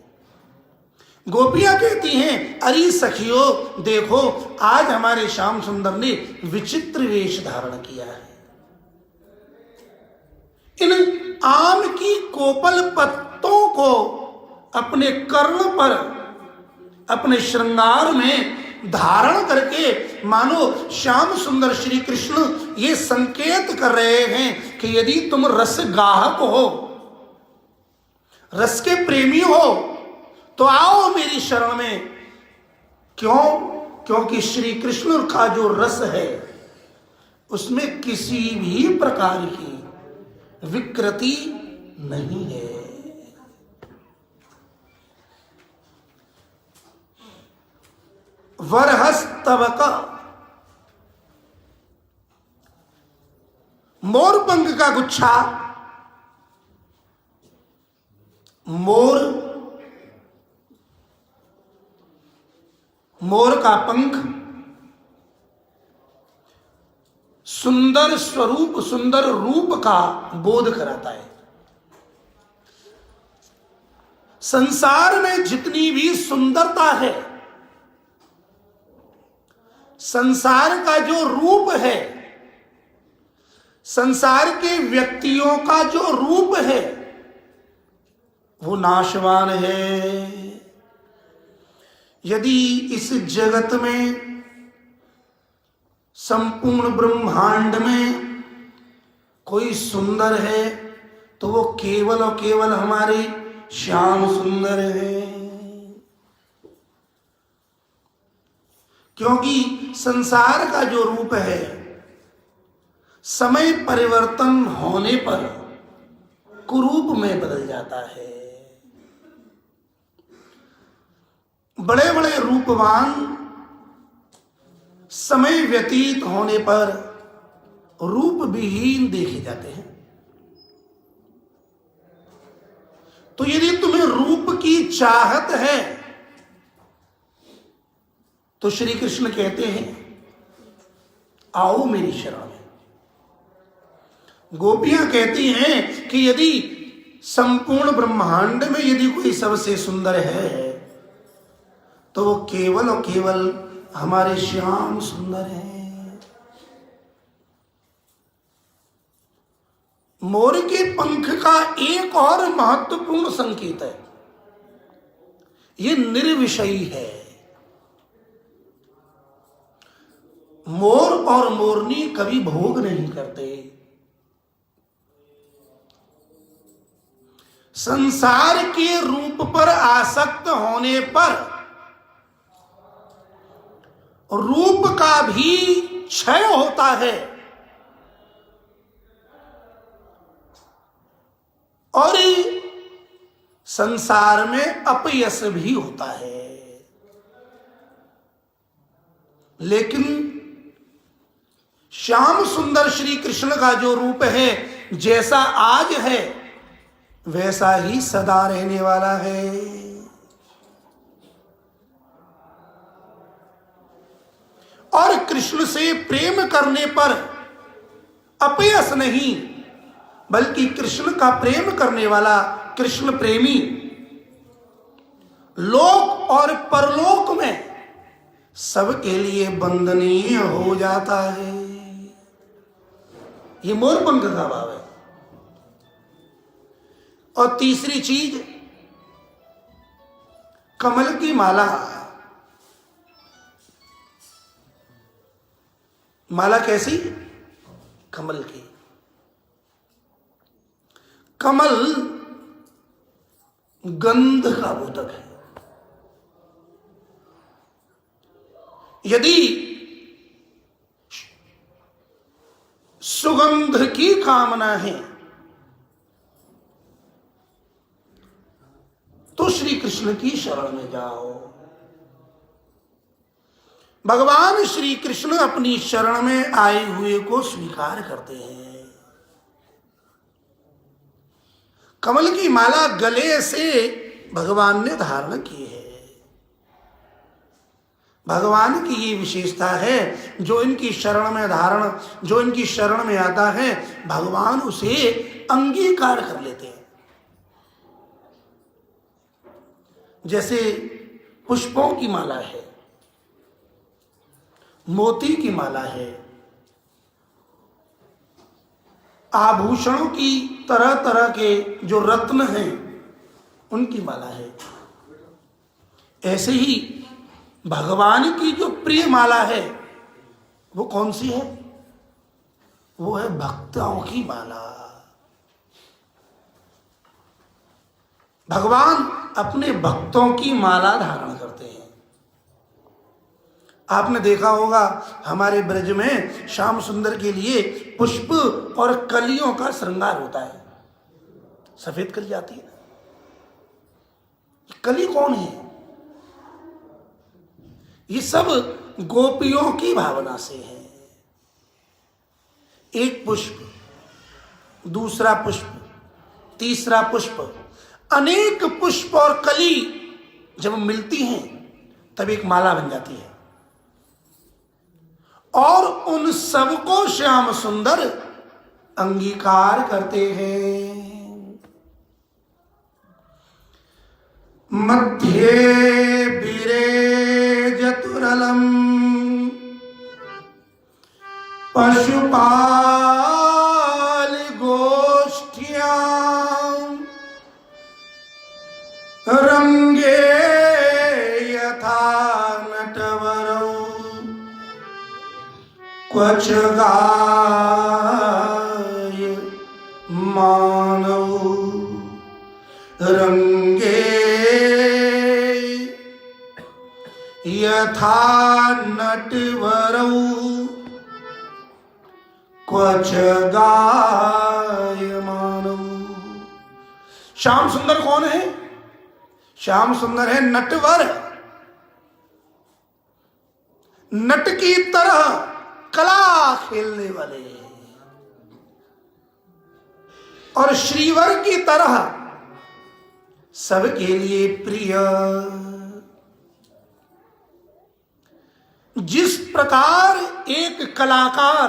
गोपियां कहती हैं, अरे सखियों देखो, आज हमारे श्याम सुंदर ने विचित्र वेश धारण किया है। इन आम की कोपल पत्तों को अपने कर्ण पर, अपने श्रृंगार में धारण करके मानो श्याम सुंदर श्री कृष्ण ये संकेत कर रहे हैं कि यदि तुम रस गाहक हो, रस के प्रेमी हो, तो आओ मेरी शरण में। क्यों? क्योंकि श्री कृष्ण का जो रस है उसमें किसी भी प्रकार की विकृति नहीं है। वरहस्तवक, मोरपंख का गुच्छा, मोर का पंख सुंदर स्वरूप, सुंदर रूप का बोध कराता है। संसार में जितनी भी सुंदरता है, संसार का जो रूप है, संसार के व्यक्तियों का जो रूप है, वो नाशवान है। यदि इस जगत में, संपूर्ण ब्रह्मांड में कोई सुंदर है तो वो केवल और केवल हमारे श्याम सुंदर है। क्योंकि संसार का जो रूप है, समय परिवर्तन होने पर कुरूप में बदल जाता है। बड़े बड़े रूपवान समय व्यतीत होने पर रूप विहीन देखे जाते हैं। तो यदि तुम्हें रूप की चाहत है तो श्री कृष्ण कहते हैं, आओ मेरी शरण में। गोपियां कहती हैं कि यदि संपूर्ण ब्रह्मांड में यदि कोई सबसे सुंदर है तो वो केवल और केवल हमारे श्याम सुंदर हैं। मोर के पंख का एक और महत्वपूर्ण संकेत है, ये निर्विषयी है। मोर और मोरनी कभी भोग नहीं करते। संसार के रूप पर आसक्त होने पर रूप का भी क्षय होता है और संसार में अपयश भी होता है। लेकिन श्याम सुंदर श्री कृष्ण का जो रूप है, जैसा आज है वैसा ही सदा रहने वाला है। और कृष्ण से प्रेम करने पर अपयश नहीं, बल्कि कृष्ण का प्रेम करने वाला कृष्ण प्रेमी लोक और परलोक में सबके लिए वंदनीय हो जाता है। ये मोरपंख का भाव है। और तीसरी चीज, कमल की माला। माला कैसी? कमल की। कमल गंध का बोधक है। यदि सुगंध की कामना है तो श्री कृष्ण की शरण में जाओ। भगवान श्री कृष्ण अपनी शरण में आए हुए को स्वीकार करते हैं। कमल की माला गले से भगवान ने धारण की है। भगवान की ये विशेषता है, जो इनकी शरण में धारण, जो इनकी शरण में आता है, भगवान उसे अंगीकार कर लेते हैं। जैसे पुष्पों की माला है, मोती की माला है, आभूषणों की तरह तरह के जो रत्न हैं उनकी माला है, ऐसे ही भगवान की जो प्रिय माला है वो कौन सी है? वो है भक्तों की माला। भगवान अपने भक्तों की माला धारण करते हैं। आपने देखा होगा हमारे ब्रज में श्याम सुंदर के लिए पुष्प और कलियों का श्रृंगार होता है। सफेद कली आती है ना, कली कौन है? ये सब गोपियों की भावना से है। एक पुष्प, दूसरा पुष्प, तीसरा पुष्प, अनेक पुष्प और कली जब मिलती हैं तब एक माला बन जाती है, और उन सबको श्याम सुंदर अंगीकार करते हैं। मध्ये विरेजतुरलम पशुपाल गोष्ठ्यां रंगे यथा नटवरौ क्वच गाय मानव रंगे यथा नटवरौ क्वच गायमानौ। श्याम सुंदर कौन है? श्याम सुंदर है नटवर। नट की तरह कला खेलने वाले और श्रीवर की तरह सबके लिए प्रिय। जिस प्रकार एक कलाकार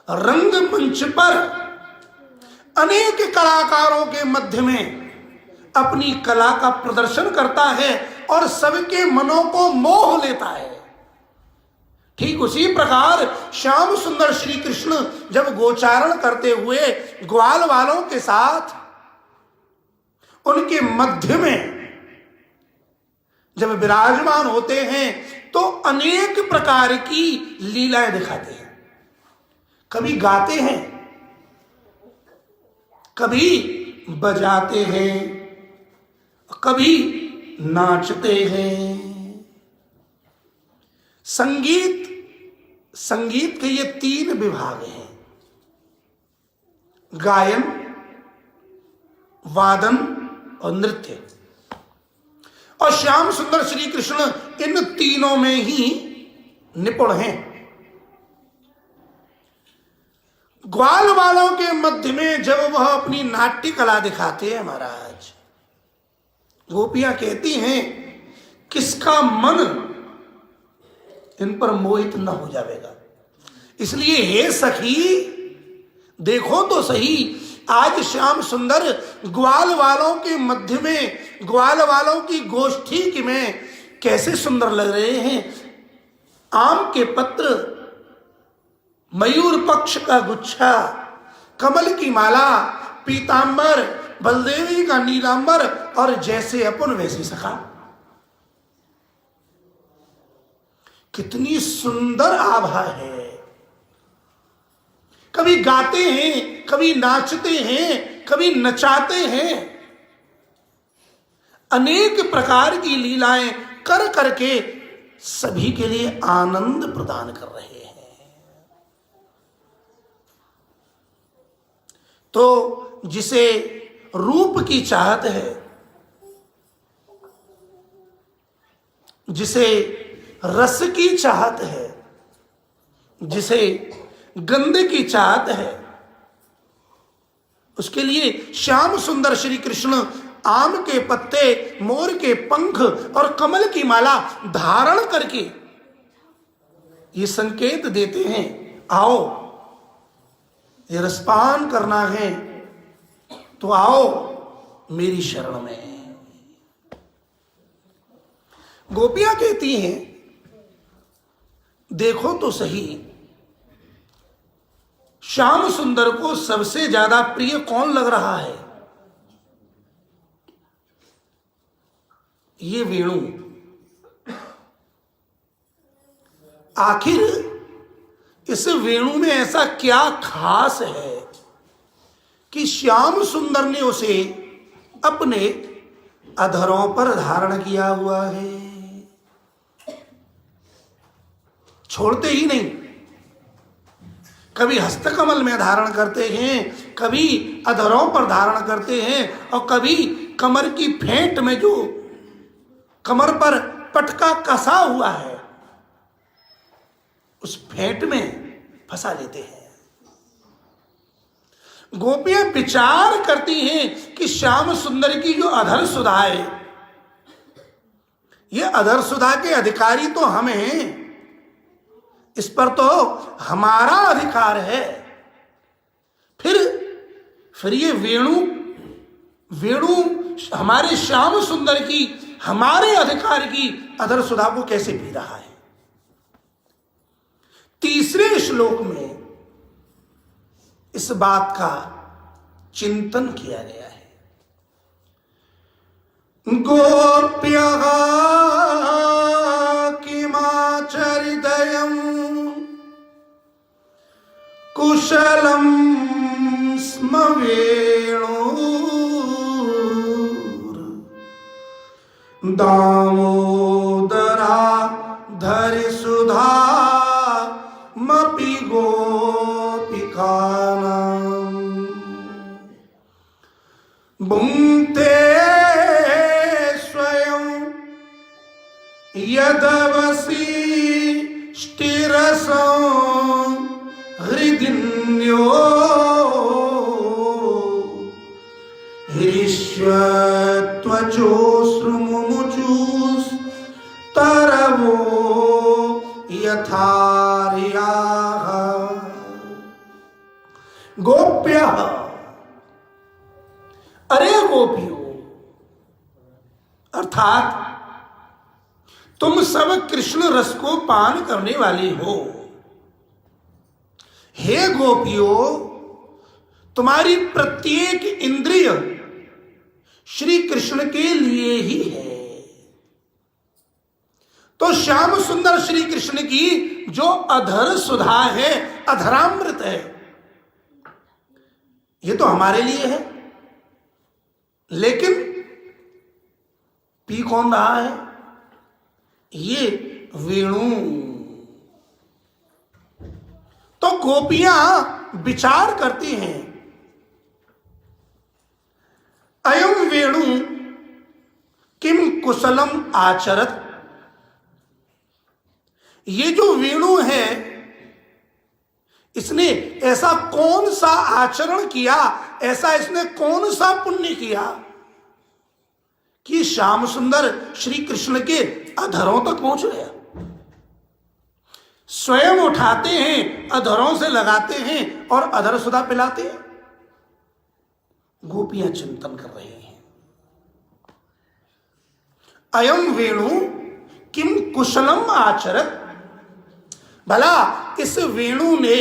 रंगमंच पर अनेक कलाकारों के मध्य में अपनी कला का प्रदर्शन करता है और सबके मनों को मोह लेता है, ठीक उसी प्रकार श्याम सुंदर श्री कृष्ण जब गोचारण करते हुए ग्वाल वालों के साथ उनके मध्य में जब विराजमान होते हैं तो अनेक प्रकार की लीलाएं दिखाते हैं। कभी गाते हैं, कभी बजाते हैं, कभी नाचते हैं। संगीत के ये 3 विभाग हैं, गायन, वादन और नृत्य। और श्याम सुंदर श्री कृष्ण इन तीनों में ही निपुण हैं। ग्वाल वालों के मध्य में जब वह अपनी नाट्य कला दिखाते हैं महाराज, गोपियां कहती हैं किसका मन इन पर मोहित न हो जाएगा। इसलिए हे सखी देखो तो सही, आज श्याम सुंदर ग्वाल वालों के मध्य में, ग्वाल वालों की गोष्ठी में कैसे सुंदर लग रहे हैं। आम के पत्र, मयूर पक्ष का गुच्छा, कमल की माला, पीतांबर, बलदेवी का नीलांबर और जैसे अपन वैसे सखा। कितनी सुंदर आभा है। कभी गाते हैं, कभी नाचते हैं, कभी नचाते हैं, अनेक प्रकार की लीलाएं कर करके सभी के लिए आनंद प्रदान कर रहे हैं। तो जिसे रूप की चाहत है, जिसे रस की चाहत है, जिसे गंध की चाहत है, उसके लिए श्याम सुंदर श्री कृष्ण आम के पत्ते, मोर के पंख और कमल की माला धारण करके ये संकेत देते हैं, आओ ये रसपान करना है तो आओ मेरी शरण में। गोपियां कहती हैं, देखो तो सही, श्याम सुंदर को सबसे ज्यादा प्रिय कौन लग रहा है? ये वेणु। आखिर इस वेणु में ऐसा क्या खास है कि श्याम सुंदर ने उसे अपने अधरों पर धारण किया हुआ है? छोड़ते ही नहीं। कभी हस्तकमल में धारण करते हैं, कभी अधरों पर धारण करते हैं, और कभी कमर की फेंट में जो कमर पर पटका कसा हुआ है उस फेंट में फंसा लेते हैं। गोपियां विचार करती हैं कि श्याम सुंदर की जो अधर सुधा है, ये अधर सुधा के अधिकारी तो हम हैं, इस पर तो हमारा अधिकार है। फिर ये वेणु हमारे श्याम सुंदर की, हमारे अधिकार की अधर सुधा को कैसे पी रहा है? तीसरे श्लोक में इस बात का चिंतन किया गया है। गोप्यः किमाचरिदयम् कुशलं स्म वेणुर् दामोदरा धरि सुधा मपि गोपिकानां भुङ्क्ते स्वयं यदवसिष्टिरसं हृदिन्यो ह्रीश्वत्वचोऽश्रुमुमुचुस्तरवो यथार्याः। गोप्यः, अरे गोपियों, अर्थात तुम सब कृष्ण रस को पान करने वाली हो। हे गोपियों, तुम्हारी प्रत्येक इंद्रिय श्री कृष्ण के लिए ही है। तो श्याम सुंदर श्री कृष्ण की जो अधर सुधा है, अधरामृत है, ये तो हमारे लिए है। लेकिन पी कौन रहा है? ये वेणु। तो गोपियां विचार करती हैं, अयम वेणु किम कुशलम आचरत। ये जो वेणु है, इसने ऐसा कौन सा आचरण किया, ऐसा इसने कौन सा पुण्य किया कि श्याम सुंदर श्री कृष्ण के अधरों तक पहुंच गया। स्वयं उठाते हैं, अधरों से लगाते हैं और अधर सुधा पिलाते हैं। गोपियां चिंतन कर रही हैं, अयम वेणु किम कुशलम आचरत। भला इस वेणु ने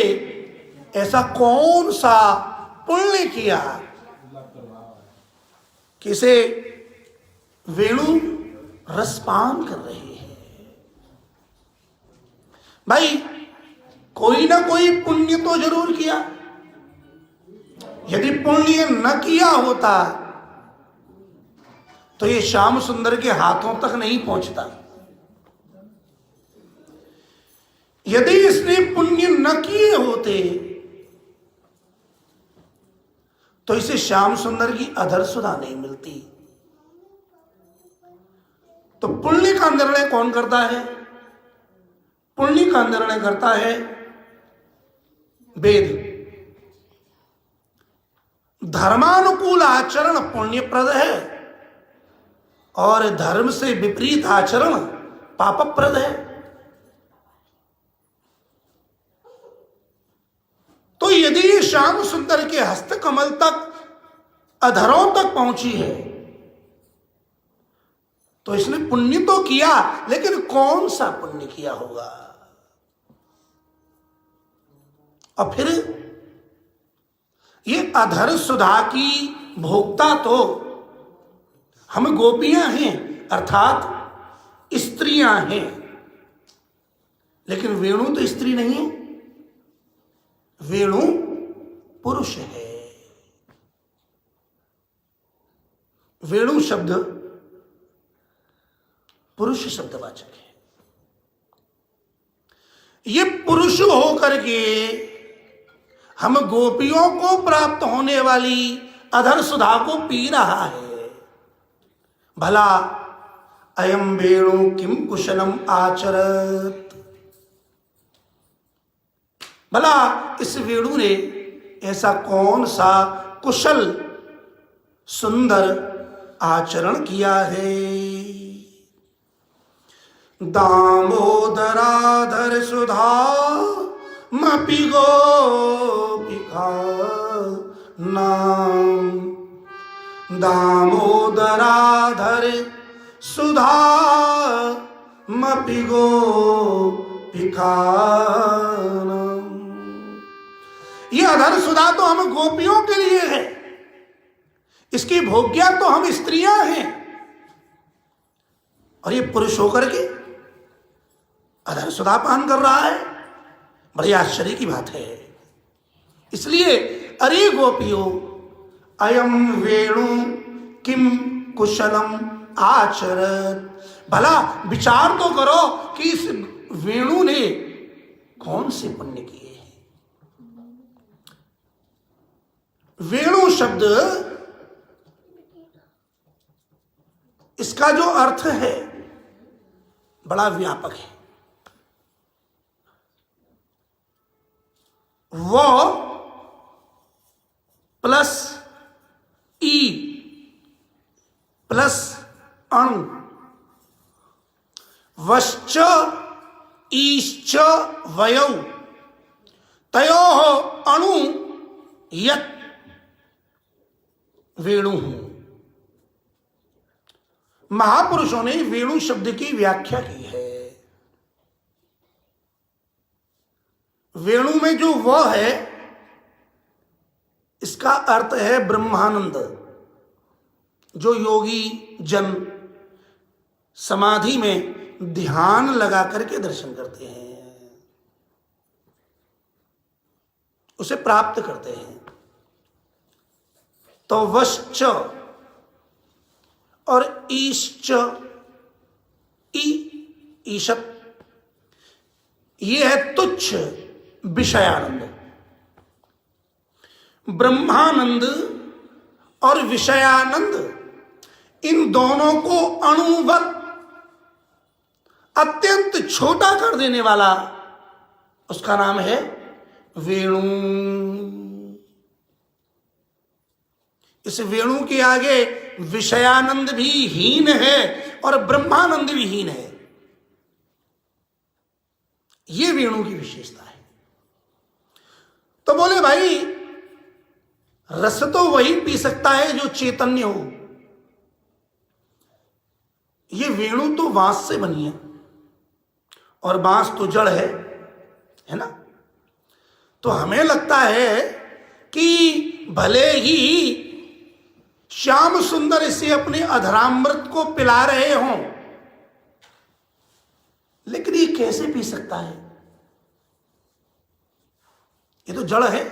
ऐसा कौन सा पुण्य किया कि इसे वेणु रसपान कर रही है। भाई, कोई ना कोई पुण्य तो जरूर किया। यदि पुण्य न किया होता तो ये श्याम सुंदर के हाथों तक नहीं पहुंचता। यदि इसने पुण्य न किए होते तो इसे श्याम सुंदर की अधर सुधा नहीं मिलती। तो पुण्य का निर्णय कौन करता है? पुण्य का निर्णय करता है वेद। धर्मानुकूल आचरण पुण्यप्रद है, और धर्म से विपरीत आचरण पापप्रद है। तो यदि ये श्याम सुंदर के हस्त कमल तक, अधरों तक पहुंची है, तो इसने पुण्य तो किया, लेकिन कौन सा पुण्य किया होगा? और फिर ये अधर सुधा की भोक्ता तो हम गोपियां हैं, अर्थात स्त्रियां हैं, लेकिन वेणु तो स्त्री नहीं है, वेणु पुरुष है। वेणु शब्द पुरुष शब्दवाचक है। ये पुरुष होकर के हम गोपियों को प्राप्त होने वाली अधर सुधा को पी रहा है। भला अयम वेणु किम कुशलम आचरत, भला इस वेणु ने ऐसा कौन सा कुशल सुंदर आचरण किया है। दामोदराधर सुधा मपि गोपिका नाम, दामोदराधर सुधा मपि गोपिका नाम। ये अधर सुधा तो हम गोपियों के लिए है, इसकी भोग्या तो हम स्त्रियां हैं, और ये पुरुष होकर के अधर सुधा पान कर रहा है। बड़ी आश्चर्य की बात है। इसलिए अरे गोपियों, अयम वेणु किम कुशलम आचरत, भला विचार तो करो कि इस वेणु ने कौन से पुण्य किए हैं। वेणु शब्द, इसका जो अर्थ है बड़ा व्यापक है। वो प्लस ई प्लस अणु, वश्च ईश्च वयौ तयोः अणु यत् वेणु। महापुरुषों ने वेणु शब्द की व्याख्या की है। वेणु में जो वह है, इसका अर्थ है ब्रह्मानंद, जो योगी जन समाधि में ध्यान लगा करके दर्शन करते हैं, उसे प्राप्त करते हैं। तो वश्च और ईश्च, ईशत, ये है तुच्छ विषयानंद। ब्रह्मानंद और विषयानंद, इन दोनों को अणुवत अत्यंत छोटा कर देने वाला, उसका नाम है वेणु। इस वेणु के आगे विषयानंद भी हीन है और ब्रह्मानंद भी हीन है। ये वेणु की विशेषता है। तो बोले भाई, रस तो वही पी सकता है जो चैतन्य हो। ये वेणु तो बांस से बनी है, और बांस तो जड़ है ना। तो हमें लगता है कि भले ही श्याम सुंदर इसे अपने अधरामृत को पिला रहे हों, लेकिन ये कैसे पी सकता है? ये तो जड़ है।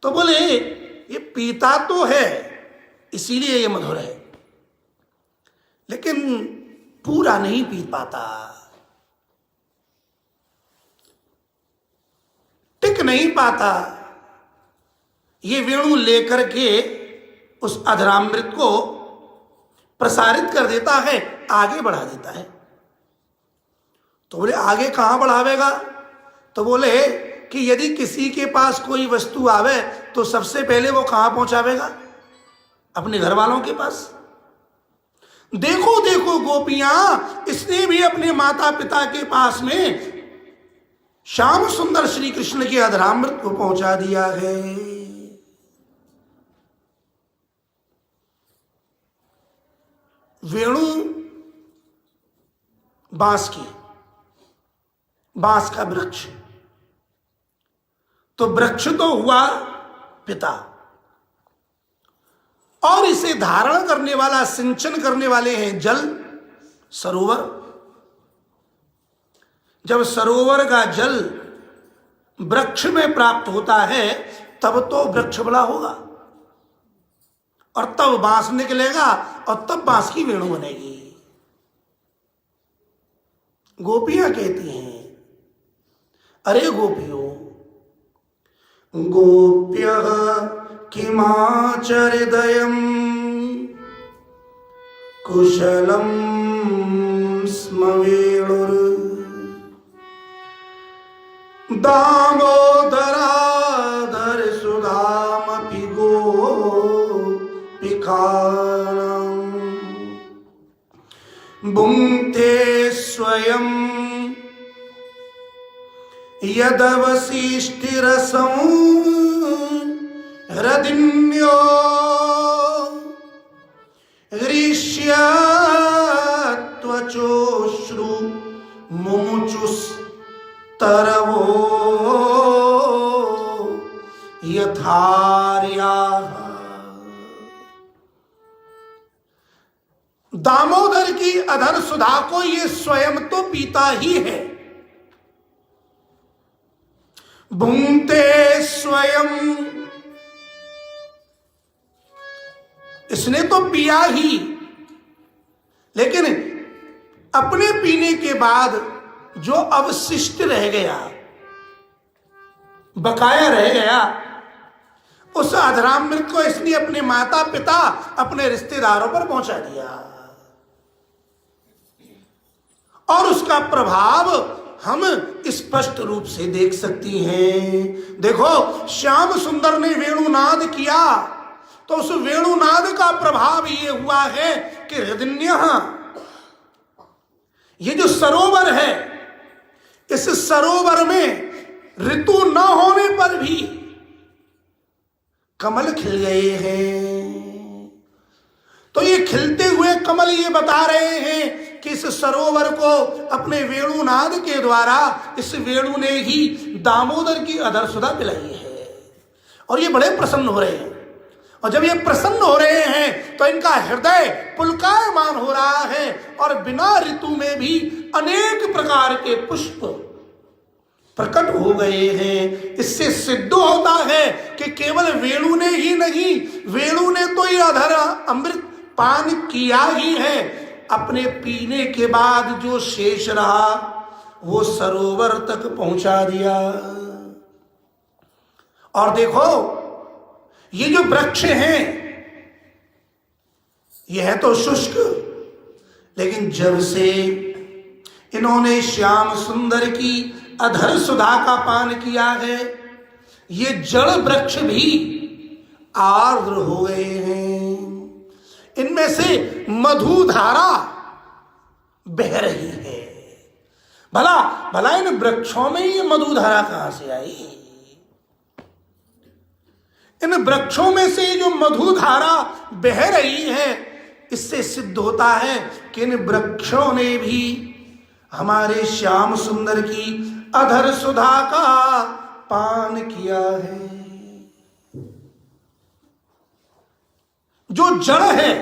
तो बोले ये पीता तो है, इसीलिए ये मधुर है, लेकिन पूरा नहीं पी पाता, टिक नहीं पाता। ये वेणु लेकर के उस अधरामृत को प्रसारित कर देता है, आगे बढ़ा देता है। तो बोले आगे कहां बढ़ावेगा? तो बोले कि यदि किसी के पास कोई वस्तु आवे तो सबसे पहले वो कहां पहुंचावेगा? अपने घर वालों के पास। देखो देखो गोपियां, इसने भी अपने माता पिता के पास में श्याम सुंदर श्री कृष्ण के अधरामृत को पहुंचा दिया है। वेणु बांस का वृक्ष, तो वृक्ष तो हुआ पिता, और इसे धारण करने वाला, सिंचन करने वाले हैं जल, सरोवर। जब सरोवर का जल वृक्ष में प्राप्त होता है तब तो वृक्ष बड़ा होगा, और तब बांस निकलेगा, और तब बांस की वेणु बनेगी। गोपियां कहती हैं, अरे गोपियों, गोप्यः किमाचरिदयम् कुशलं स्म वेणुर् दामोदराधर सुधामपि गोपिकानां भुङ्क्ते स्वयं यदवशिष्टिरसं हृदिन्यो हृष्यत्वचोश्रु मुमुचुस्तरवो यथार्याः। दामोदर की अधर सुधा को ये स्वयं तो पीता ही है। भुंक्ते स्वयं, इसने तो पिया ही, लेकिन अपने पीने के बाद जो अवशिष्ट रह गया, बकाया रह गया, उस अधरामृत को इसने अपने माता पिता, अपने रिश्तेदारों पर पहुंचा दिया, और उसका प्रभाव हम स्पष्ट रूप से देख सकती हैं। देखो, श्याम सुंदर ने वेणुनाद किया तो उस वेणुनाद का प्रभाव ये हुआ है कि हृदयः, ये जो सरोवर है, इस सरोवर में ऋतु न होने पर भी कमल खिल गए हैं। तो ये खिलते हुए कमल ये बता रहे हैं कि इस सरोवर को अपने वेणुनाद के द्वारा इस वेणु ने ही दामोदर की अधर सुधा पिलाई है, और ये बड़े प्रसन्न हो रहे हैं। और जब ये प्रसन्न हो रहे हैं तो इनका हृदय पुलकायमान हो रहा है, और बिना ऋतु में भी अनेक प्रकार के पुष्प प्रकट हो गए हैं। इससे सिद्ध होता है कि केवल वेणु ने ही नहीं, वेणु ने तो ये अधर अमृत पान किया ही है, अपने पीने के बाद जो शेष रहा वो सरोवर तक पहुंचा दिया। और देखो, ये जो वृक्ष हैं, यह है तो शुष्क, लेकिन जब से इन्होंने श्याम सुंदर की अधर सुधा का पान किया है, ये जड़ वृक्ष भी आर्द्र हो गए हैं। इनमें से मधुधारा बह रही है। भला भला इन वृक्षों में ये मधुधारा कहां से आई? इन वृक्षों में से जो मधुधारा बह रही है, इससे सिद्ध होता है कि इन वृक्षों ने भी हमारे श्याम सुंदर की अधर सुधा का पान किया है। जो जड़ है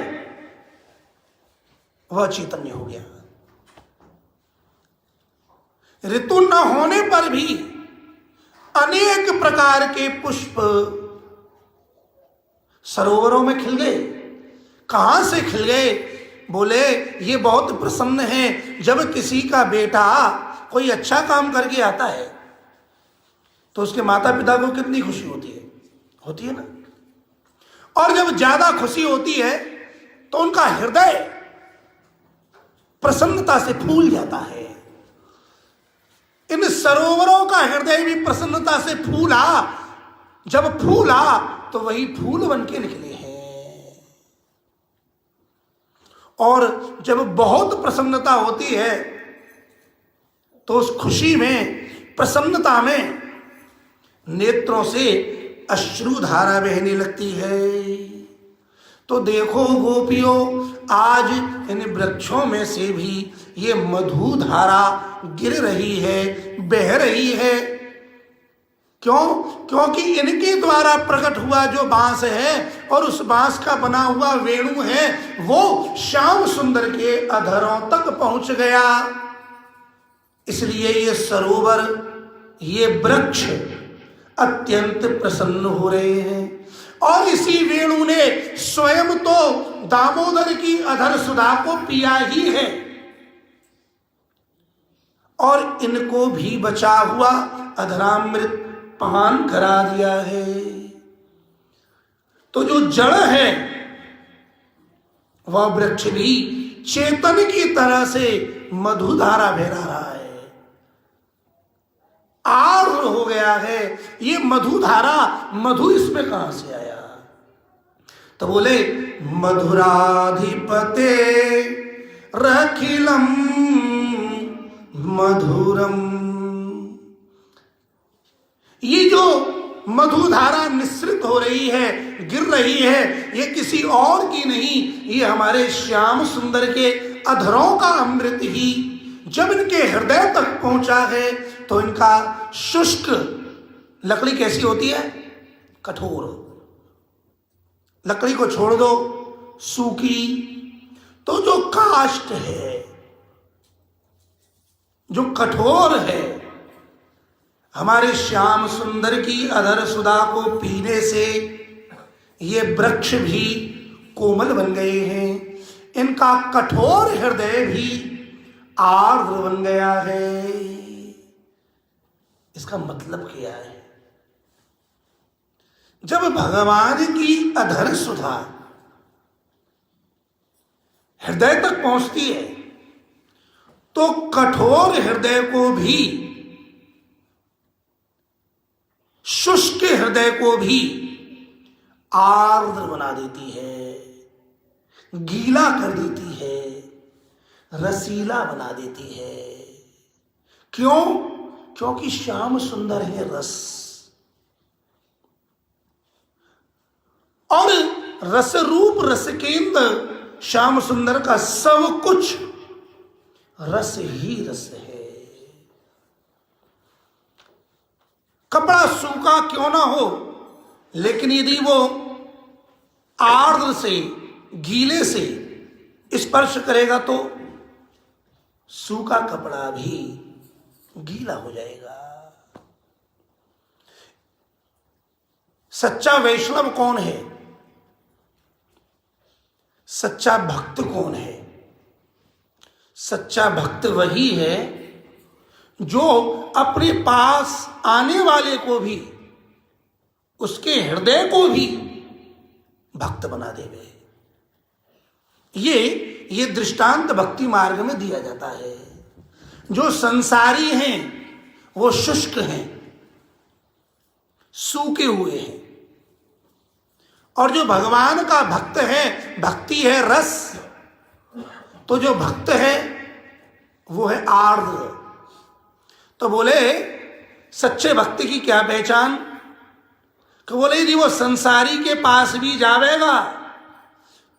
वह चैतन्य हो गया। ऋतु न होने पर भी अनेक प्रकार के पुष्प सरोवरों में खिल गए। कहां से खिल गए? बोले, ये बहुत प्रसन्न है। जब किसी का बेटा कोई अच्छा काम करके आता है तो उसके माता पिता को कितनी खुशी होती है ना। और जब ज्यादा खुशी होती है तो उनका हृदय प्रसन्नता से फूल जाता है। इन सरोवरों का हृदय भी प्रसन्नता से फूला। जब फूला तो वही फूल बन के निकले हैं। और जब बहुत प्रसन्नता होती है तो उस खुशी में, प्रसन्नता में नेत्रों से अश्रुधारा बहने लगती है। तो देखो गोपियों, आज इन वृक्षों में से भी ये मधुधारा गिर रही है, बह रही है। क्यों? क्योंकि इनके द्वारा प्रकट हुआ जो बांस है और उस बांस का बना हुआ वेणु है, वो श्याम सुंदर के अधरों तक पहुंच गया। इसलिए ये सरोवर, ये वृक्ष अत्यंत प्रसन्न हो रहे हैं। और इसी वेणु ने स्वयं तो दामोदर की अधर सुधा को पिया ही है और इनको भी बचा हुआ अधरामृत पान करा दिया है। तो जो जड़ है वह वृक्ष भी चेतन की तरह से मधुधारा बह रहा है, आर्द्र हो गया है। ये मधुधारा, मधु इसमें कहां से आया? तो बोले मधुराधिपते रखिलम मधुरम। ये जो मधुधारा निस्सृत हो रही है, गिर रही है, ये किसी और की नहीं, ये हमारे श्याम सुंदर के अधरों का अमृत ही जब इनके हृदय तक पहुंचा है तो इनका शुष्क, लकड़ी कैसी होती है? कठोर। लकड़ी को छोड़ दो, सूखी। तो जो काष्ठ है, जो कठोर है, हमारे श्याम सुंदर की अधर सुधा को पीने से ये वृक्ष भी कोमल बन गए हैं, इनका कठोर हृदय भी आर्द्र बन गया है। इसका मतलब क्या है? जब भगवान की अधर सुधा हृदय तक पहुंचती है तो कठोर हृदय को भी, शुष्क हृदय को भी आर्द्र बना देती है, गीला कर देती है, रसीला बना देती है। क्यों? क्योंकि श्याम सुंदर है रस, और रस रूप रस केंद्र श्याम सुंदर का सब कुछ रस ही रस है। कपड़ा सूखा क्यों ना हो, लेकिन यदि वो आर्द्र से, गीले से स्पर्श करेगा तो सूखा कपड़ा भी गीला हो जाएगा। सच्चा वैष्णव कौन है? सच्चा भक्त कौन है? सच्चा भक्त वही है जो अपने पास आने वाले को भी, उसके हृदय को भी भक्त बना देवे। ये दृष्टांत भक्ति मार्ग में दिया जाता है। जो संसारी हैं वो शुष्क हैं, सूखे हुए हैं, और जो भगवान का भक्त है, भक्ति है रस, तो जो भक्त है वो है आर्द्र। तो बोले सच्चे भक्त की क्या पहचान? कि बोले यदि वो संसारी के पास भी जावेगा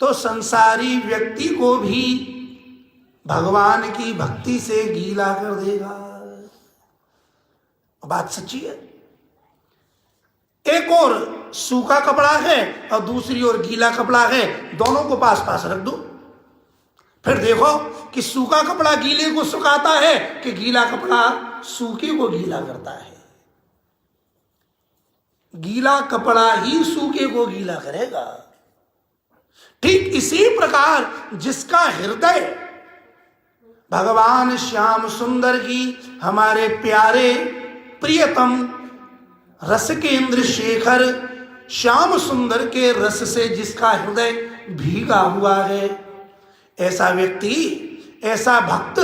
तो संसारी व्यक्ति को भी भगवान की भक्ति से गीला कर देगा। बात सच्ची है। एक और सूखा कपड़ा है और दूसरी ओर गीला कपड़ा है, दोनों को पास पास रख दो, फिर देखो कि सूखा कपड़ा गीले को सुखाता है कि गीला कपड़ा सूखे को गीला करता है। गीला कपड़ा ही सूखे को गीला करेगा। ठीक इसी प्रकार जिसका हृदय भगवान श्याम सुंदर की, हमारे प्यारे प्रियतम रस केंद्र शेखर श्याम सुंदर के रस से जिसका हृदय भीगा हुआ है, ऐसा व्यक्ति, ऐसा भक्त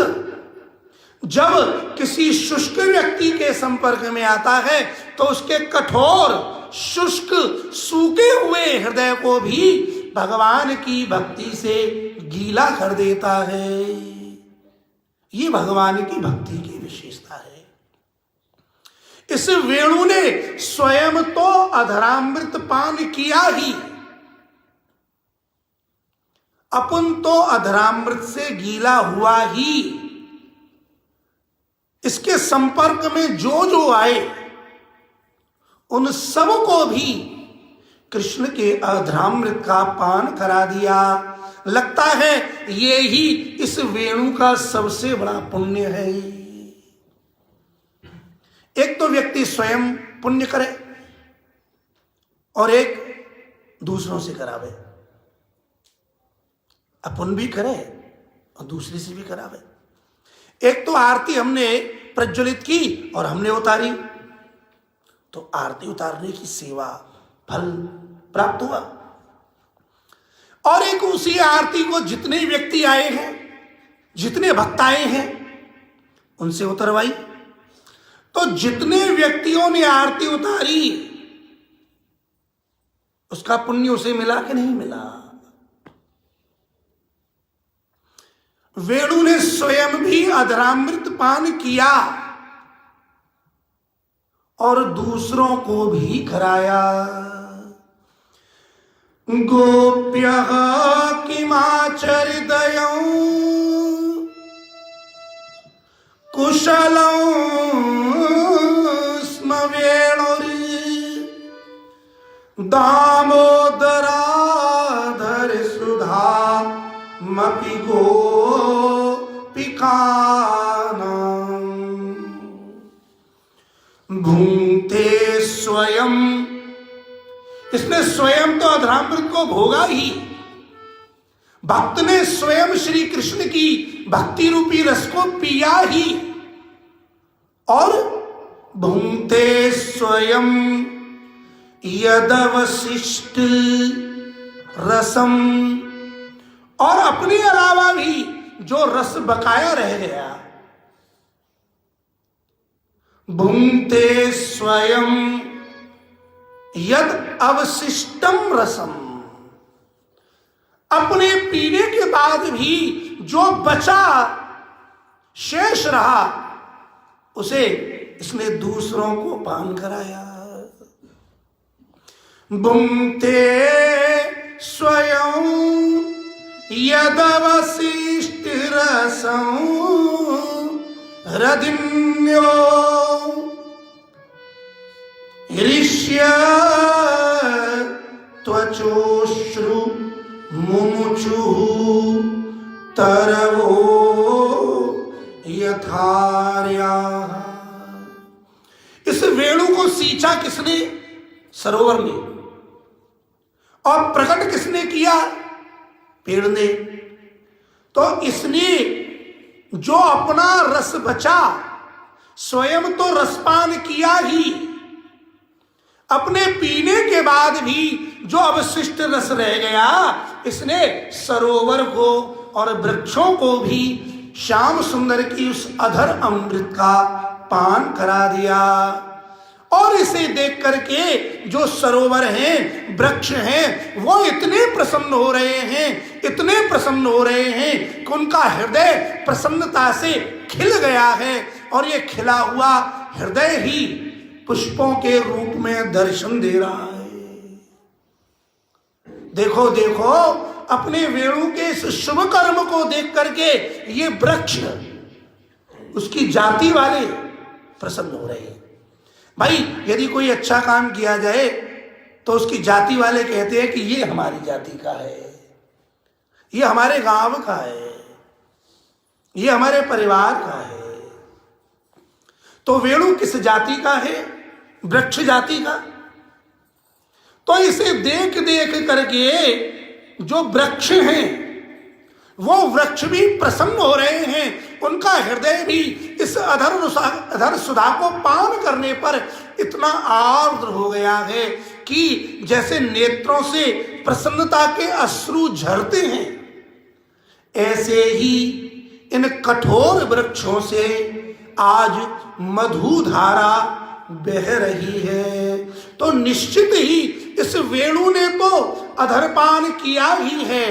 जब किसी शुष्क व्यक्ति के संपर्क में आता है तो उसके कठोर, शुष्क, सूखे हुए हृदय को भी भगवान की भक्ति से गीला कर देता है। ये भगवान की भक्ति की विशेषता है। इस वेणु ने स्वयं तो अधरामृत पान किया ही, अपन तो अधरामृत से गीला हुआ ही। इसके संपर्क में जो जो आए उन सब को भी कृष्ण के अधरामृत का पान करा दिया। लगता है ये ही इस वेणु का सबसे बड़ा पुण्य है। एक तो व्यक्ति स्वयं पुण्य करे और एक दूसरों से करावे। अपन भी करे और दूसरे से भी करावे। एक तो आरती हमने प्रज्वलित की और हमने उतारी, तो आरती उतारने की सेवा फल प्राप्त हुआ। और एक उसी आरती को जितने व्यक्ति आए हैं, जितने भक्त आए हैं, उनसे उतरवाई, तो जितने व्यक्तियों ने आरती उतारी उसका पुण्य उसे मिला कि नहीं मिला। वेणु ने स्वयं भी अधरामृत पान किया और दूसरों को भी कराया। गोप्यः किमाचरितयं कुशलं स्म दामोदराधर सुधा मपि गोपिकानां भुंक्ते स्वयं। इसने स्वयं तो अधरामृत को भोगा ही, भक्त ने स्वयं श्री कृष्ण की भक्ति रूपी रस को पिया ही, और भुंक्ते स्वयं यदवशिष्ट रसम, और अपने अलावा भी जो रस बकाया रह गया। भुंक्ते स्वयं यद अवशिष्टम रसम, अपने पीने के बाद भी जो बचा शेष रहा उसे इसने दूसरों को पान कराया। भुंक्ते स्वयं यदवशिष्ट रसं हृदिन्यो ऋष्य त्वचोश्रु मुमुचु तरवो यथार्याः। इस वेणु को सींचा किसने? सरोवर में। और प्रकट किसने किया? पेड़ ने। तो इसने जो अपना रस बचा स्वयं तो रसपान किया ही, अपने पीने के बाद भी जो अवशिष्ट रस रह गया इसने सरोवर को और वृक्षों को भी श्याम सुंदर की उस अधर अमृत का पान करा दिया। और इसे देख करके जो सरोवर हैं, वृक्ष हैं, वो इतने प्रसन्न हो रहे हैं, इतने प्रसन्न हो रहे हैं कि उनका हृदय प्रसन्नता से खिल गया है। और ये खिला हुआ हृदय ही पुष्पों के रूप में दर्शन दे रहा है। देखो देखो, अपने वेणु के इस शुभ कर्म को देख करके ये वृक्ष उसकी जाति वाले प्रसन्न हो रहे हैं। भाई यदि कोई अच्छा काम किया जाए तो उसकी जाति वाले कहते हैं कि ये हमारी जाति का है, ये हमारे गांव का है, ये हमारे परिवार का है। तो वेणु किस जाति का है? वृक्ष जाति का। तो इसे देख देख करके जो वृक्ष हैं वो वृक्ष भी प्रसन्न हो रहे हैं। उनका हृदय भी इस अधर सुधा को पान करने पर इतना आर्द्र हो गया है कि जैसे नेत्रों से प्रसन्नता के अश्रु झरते हैं, ऐसे ही इन कठोर वृक्षों से आज मधुधारा बह रही है। तो निश्चित ही इस वेणु ने तो अधरपान किया ही है,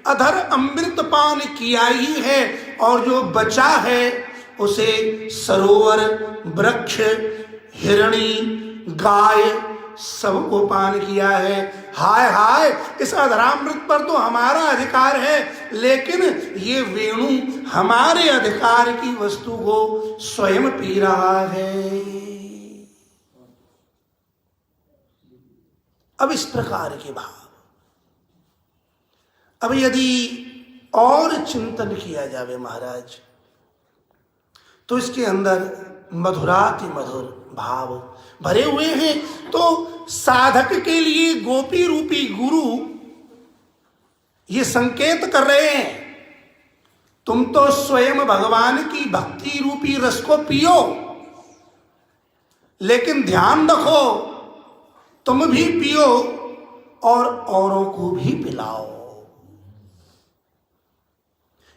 अधर अमृत पान किया ही है, और जो बचा है उसे सरोवर, वृक्ष, हिरणी, गाय सबको पान किया है। हाय हाय, इस अधरामृत पर तो हमारा अधिकार है, लेकिन ये वेणु हमारे अधिकार की वस्तु को स्वयं पी रहा है। अब इस प्रकार के भाव, अब यदि और चिंतन किया जावे महाराज, तो इसके अंदर मधुराति मधुर भाव भरे हुए हैं। तो साधक के लिए गोपी रूपी गुरु ये संकेत कर रहे हैं, तुम तो स्वयं भगवान की भक्ति रूपी रस को पियो, लेकिन ध्यान रखो तुम भी पियो और औरों को भी पिलाओ।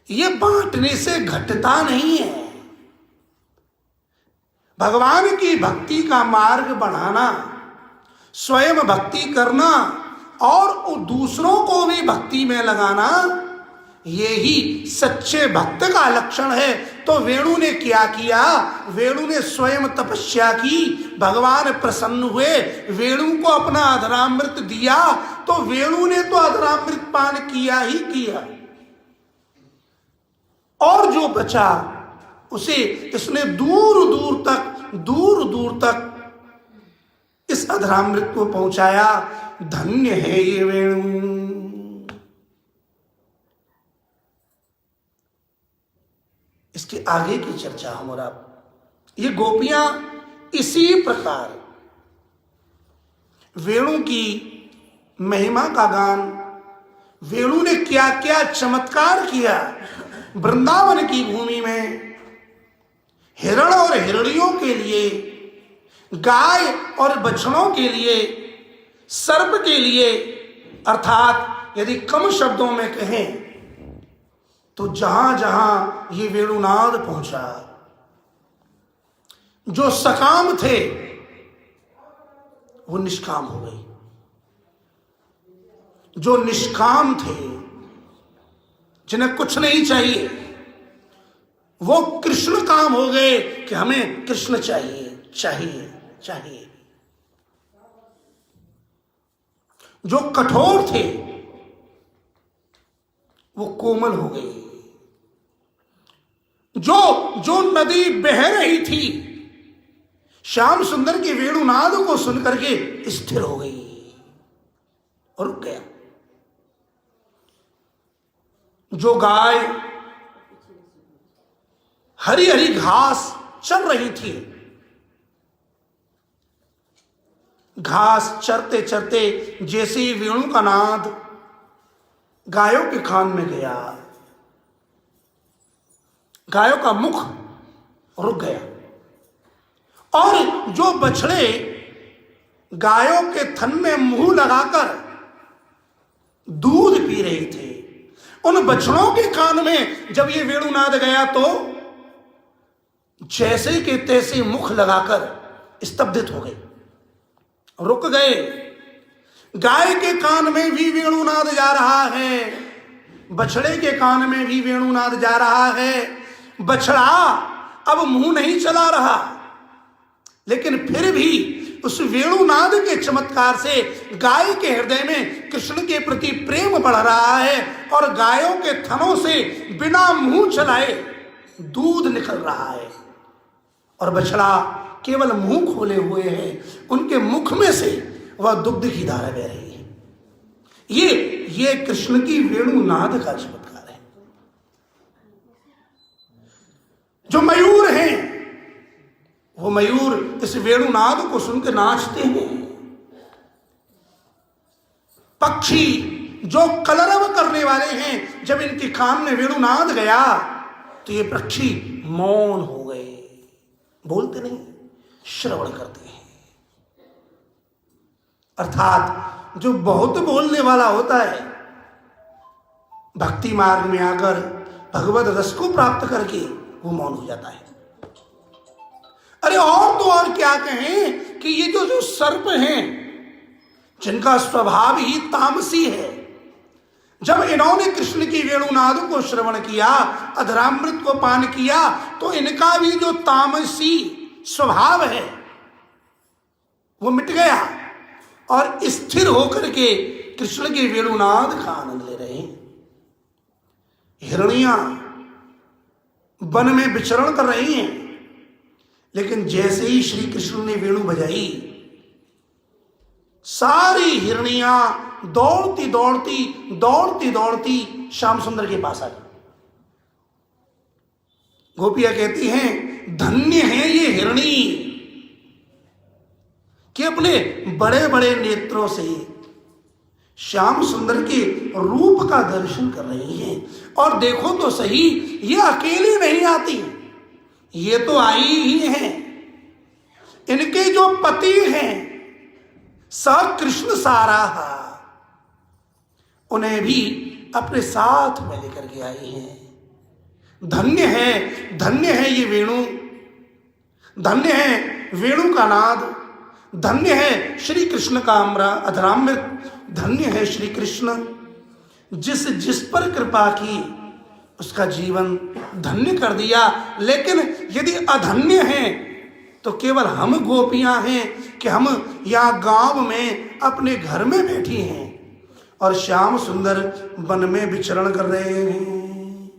ये बांटने से घटता नहीं है। भगवान की भक्ति का मार्ग बढ़ाना, स्वयं भक्ति करना और दूसरों को भी भक्ति में लगाना, यही सच्चे भक्त का लक्षण है। तो वेणु ने क्या किया? वेणु ने स्वयं तपस्या की, भगवान प्रसन्न हुए, वेणु को अपना अधरामृत दिया, तो वेणु ने तो अधरामृत पान किया ही किया, और जो बचा उसे इसने दूर दूर तक इस अधरामृत को पहुंचाया। धन्य है ये वेणु। इसके आगे की चर्चा हमारा, ये गोपियां इसी प्रकार वेणु की महिमा का गान, वेणु ने क्या क्या चमत्कार किया वृंदावन की भूमि में, हिरण और हिरणियों के लिए, गाय और बछड़ों के लिए, सर्प के लिए, अर्थात यदि कम शब्दों में कहें तो जहां जहां ये वेणुनाद पहुंचा, जो सकाम थे वो निष्काम हो गए, जो निष्काम थे, जिन्हें कुछ नहीं चाहिए, वो कृष्ण काम हो गए कि हमें कृष्ण चाहिए चाहिए चाहिए। जो कठोर थे वो कोमल हो गए, जो नदी बह रही थी श्याम सुंदर के वेणुनाद को सुनकर के स्थिर हो गई और रुक गया। जो गाय हरी हरी घास चर रही थी, घास चरते चरते जैसे ही वेणु का नाद गायों के कान में गया, गायों का मुख रुक गया, और जो बछड़े गायों के थन में मुंह लगाकर दूध पी रहे थे, उन बछड़ों के कान में जब ये वेणुनाद गया तो जैसे के तैसे मुख लगाकर स्तब्धित हो गए, रुक गए। गाय के कान में भी वेणुनाद जा रहा है, बछड़े के कान में भी वेणुनाद जा रहा है। बछड़ा अब मुंह नहीं चला रहा, लेकिन फिर भी उस वेणुनाद के चमत्कार से गाय के हृदय में कृष्ण के प्रति प्रेम बढ़ रहा है, और गायों के थनों से बिना मुंह चलाए दूध निकल रहा है, और बछड़ा केवल मुंह खोले हुए है, उनके मुख में से वह दुग्ध की धारा बह रही है। ये कृष्ण की वेणुनाद का चमत्कार है। जो मयूर हैं वो मयूर इस वेणुनाद को सुनकर नाचते हैं। पक्षी जो कलरव करने वाले हैं, जब इनके कान में वेणुनाद गया तो ये पक्षी मौन हो गए, बोलते नहीं, श्रवण करते हैं। अर्थात जो बहुत बोलने वाला होता है, भक्ति मार्ग में आकर भगवत रस को प्राप्त करके वो मौन हो जाता है। अरे और तो और क्या कहें कि ये जो सर्प हैं, जिनका स्वभाव ही तामसी है, जब इन्होंने कृष्ण की वेणुनाद को श्रवण किया, अधरामृत को पान किया, तो इनका भी जो तामसी स्वभाव है वो मिट गया और स्थिर होकर के कृष्ण के वेणुनाद का आनंद ले रहे हैं। हिरणियां वन में विचरण कर रही हैं, लेकिन जैसे ही श्री कृष्ण ने वेणु बजाई, सारी हिरणियां दौड़ती दौड़ती दौड़ती दौड़ती श्याम सुंदर के पास आ गई। गोपियां कहती हैं, धन्य है ये हिरणी कि अपने बड़े बड़े नेत्रों से श्याम सुंदर के रूप का दर्शन कर रही हैं। और देखो तो सही, ये अकेली नहीं आती, ये तो आई ही हैं। इनके जो पति हैं स कृष्ण साराहा, उन्हें भी अपने साथ में लेकर के आई हैं। धन्य है ये वेणु, धन्य है वेणु का नाद, धन्य है श्री कृष्ण का अधरामृत, धन्य है श्री कृष्ण। जिस पर कृपा की उसका जीवन धन्य कर दिया। लेकिन यदि अधन्य हैं तो केवल हम गोपियां हैं कि हम यहाँ गांव में अपने घर में बैठी हैं और श्याम सुंदर वन में विचरण कर रहे हैं।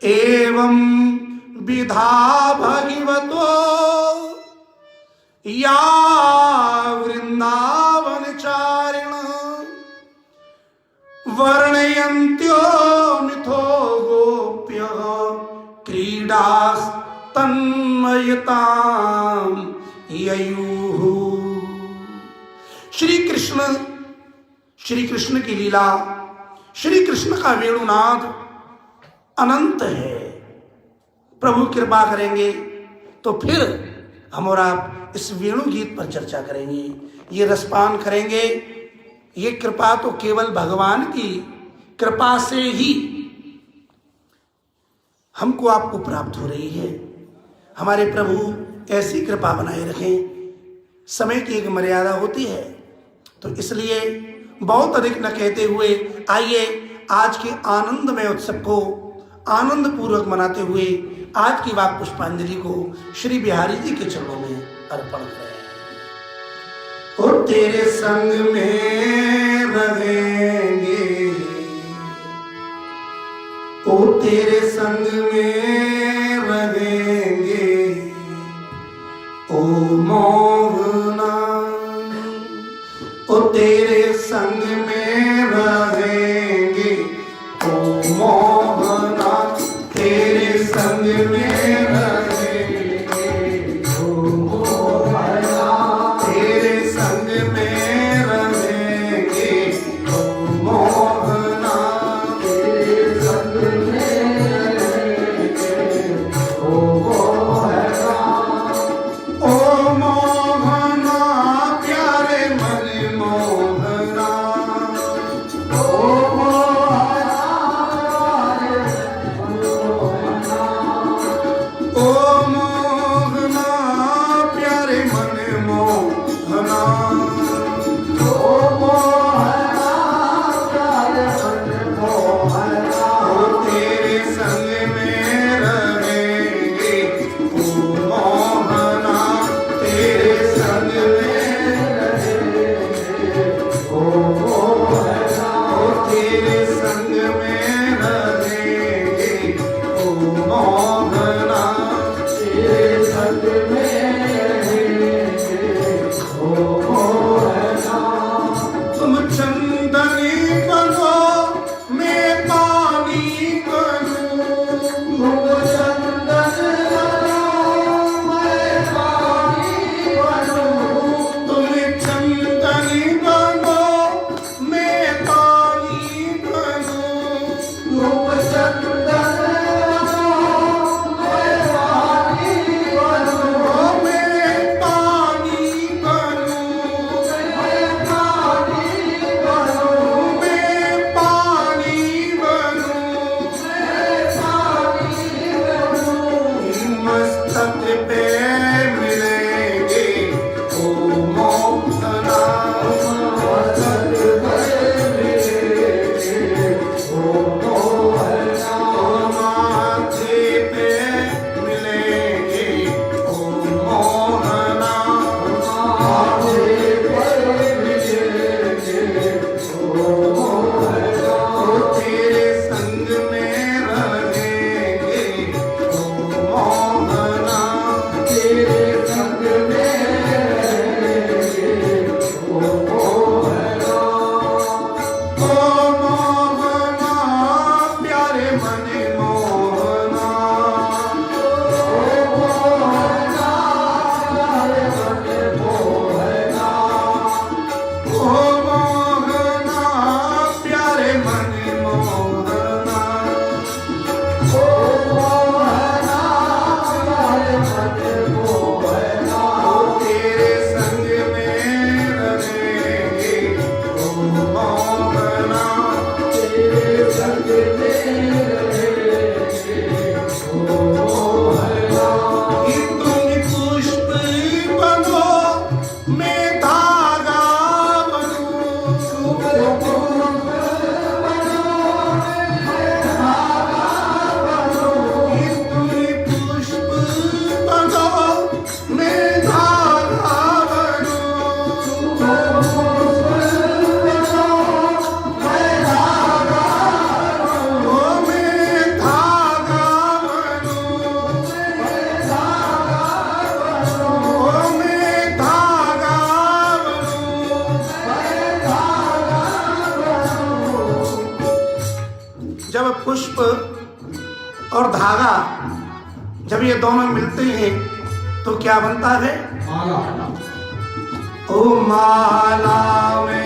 एवं विधा भगवतो या वृंदावन चारिण वर्णयन्त्यो मिथो गोप्य क्रीडास् तन्मयतां ययुः। श्री कृष्ण की लीला, श्री कृष्ण का वेणुनाद अनंत है। प्रभु कृपा करेंगे तो फिर हम और आप इस वेणु गीत पर चर्चा करेंगे, ये रसपान करेंगे। ये कृपा तो केवल भगवान की कृपा से ही हमको आपको प्राप्त हो रही है। हमारे प्रभु ऐसी कृपा बनाए रखें। समय की एक मर्यादा होती है, तो इसलिए बहुत अधिक न कहते हुए आइए आज के आनंदमय उत्सव को आनंद पूर्वक मनाते हुए आज की वाक पुष्पांजलि को श्री बिहारी जी के चरणों में अर्पण करें। ओ तेरे संग में रहेंगे, ओ तेरे संग में रहेंगे, ओ मोहना, ओ तेरे संग में रहेंगे, ओ मोहना, तेरे संग में रहेंगे, ओ मोहना, तेरे संग में रहेंगे, ओ मोहना, तेरे संग में रहेंगे, ओ मोहना, ओ मोहना। पुष्प और धागा जब ये दोनों मिलते हैं तो क्या बनता है? माला। ओ माला में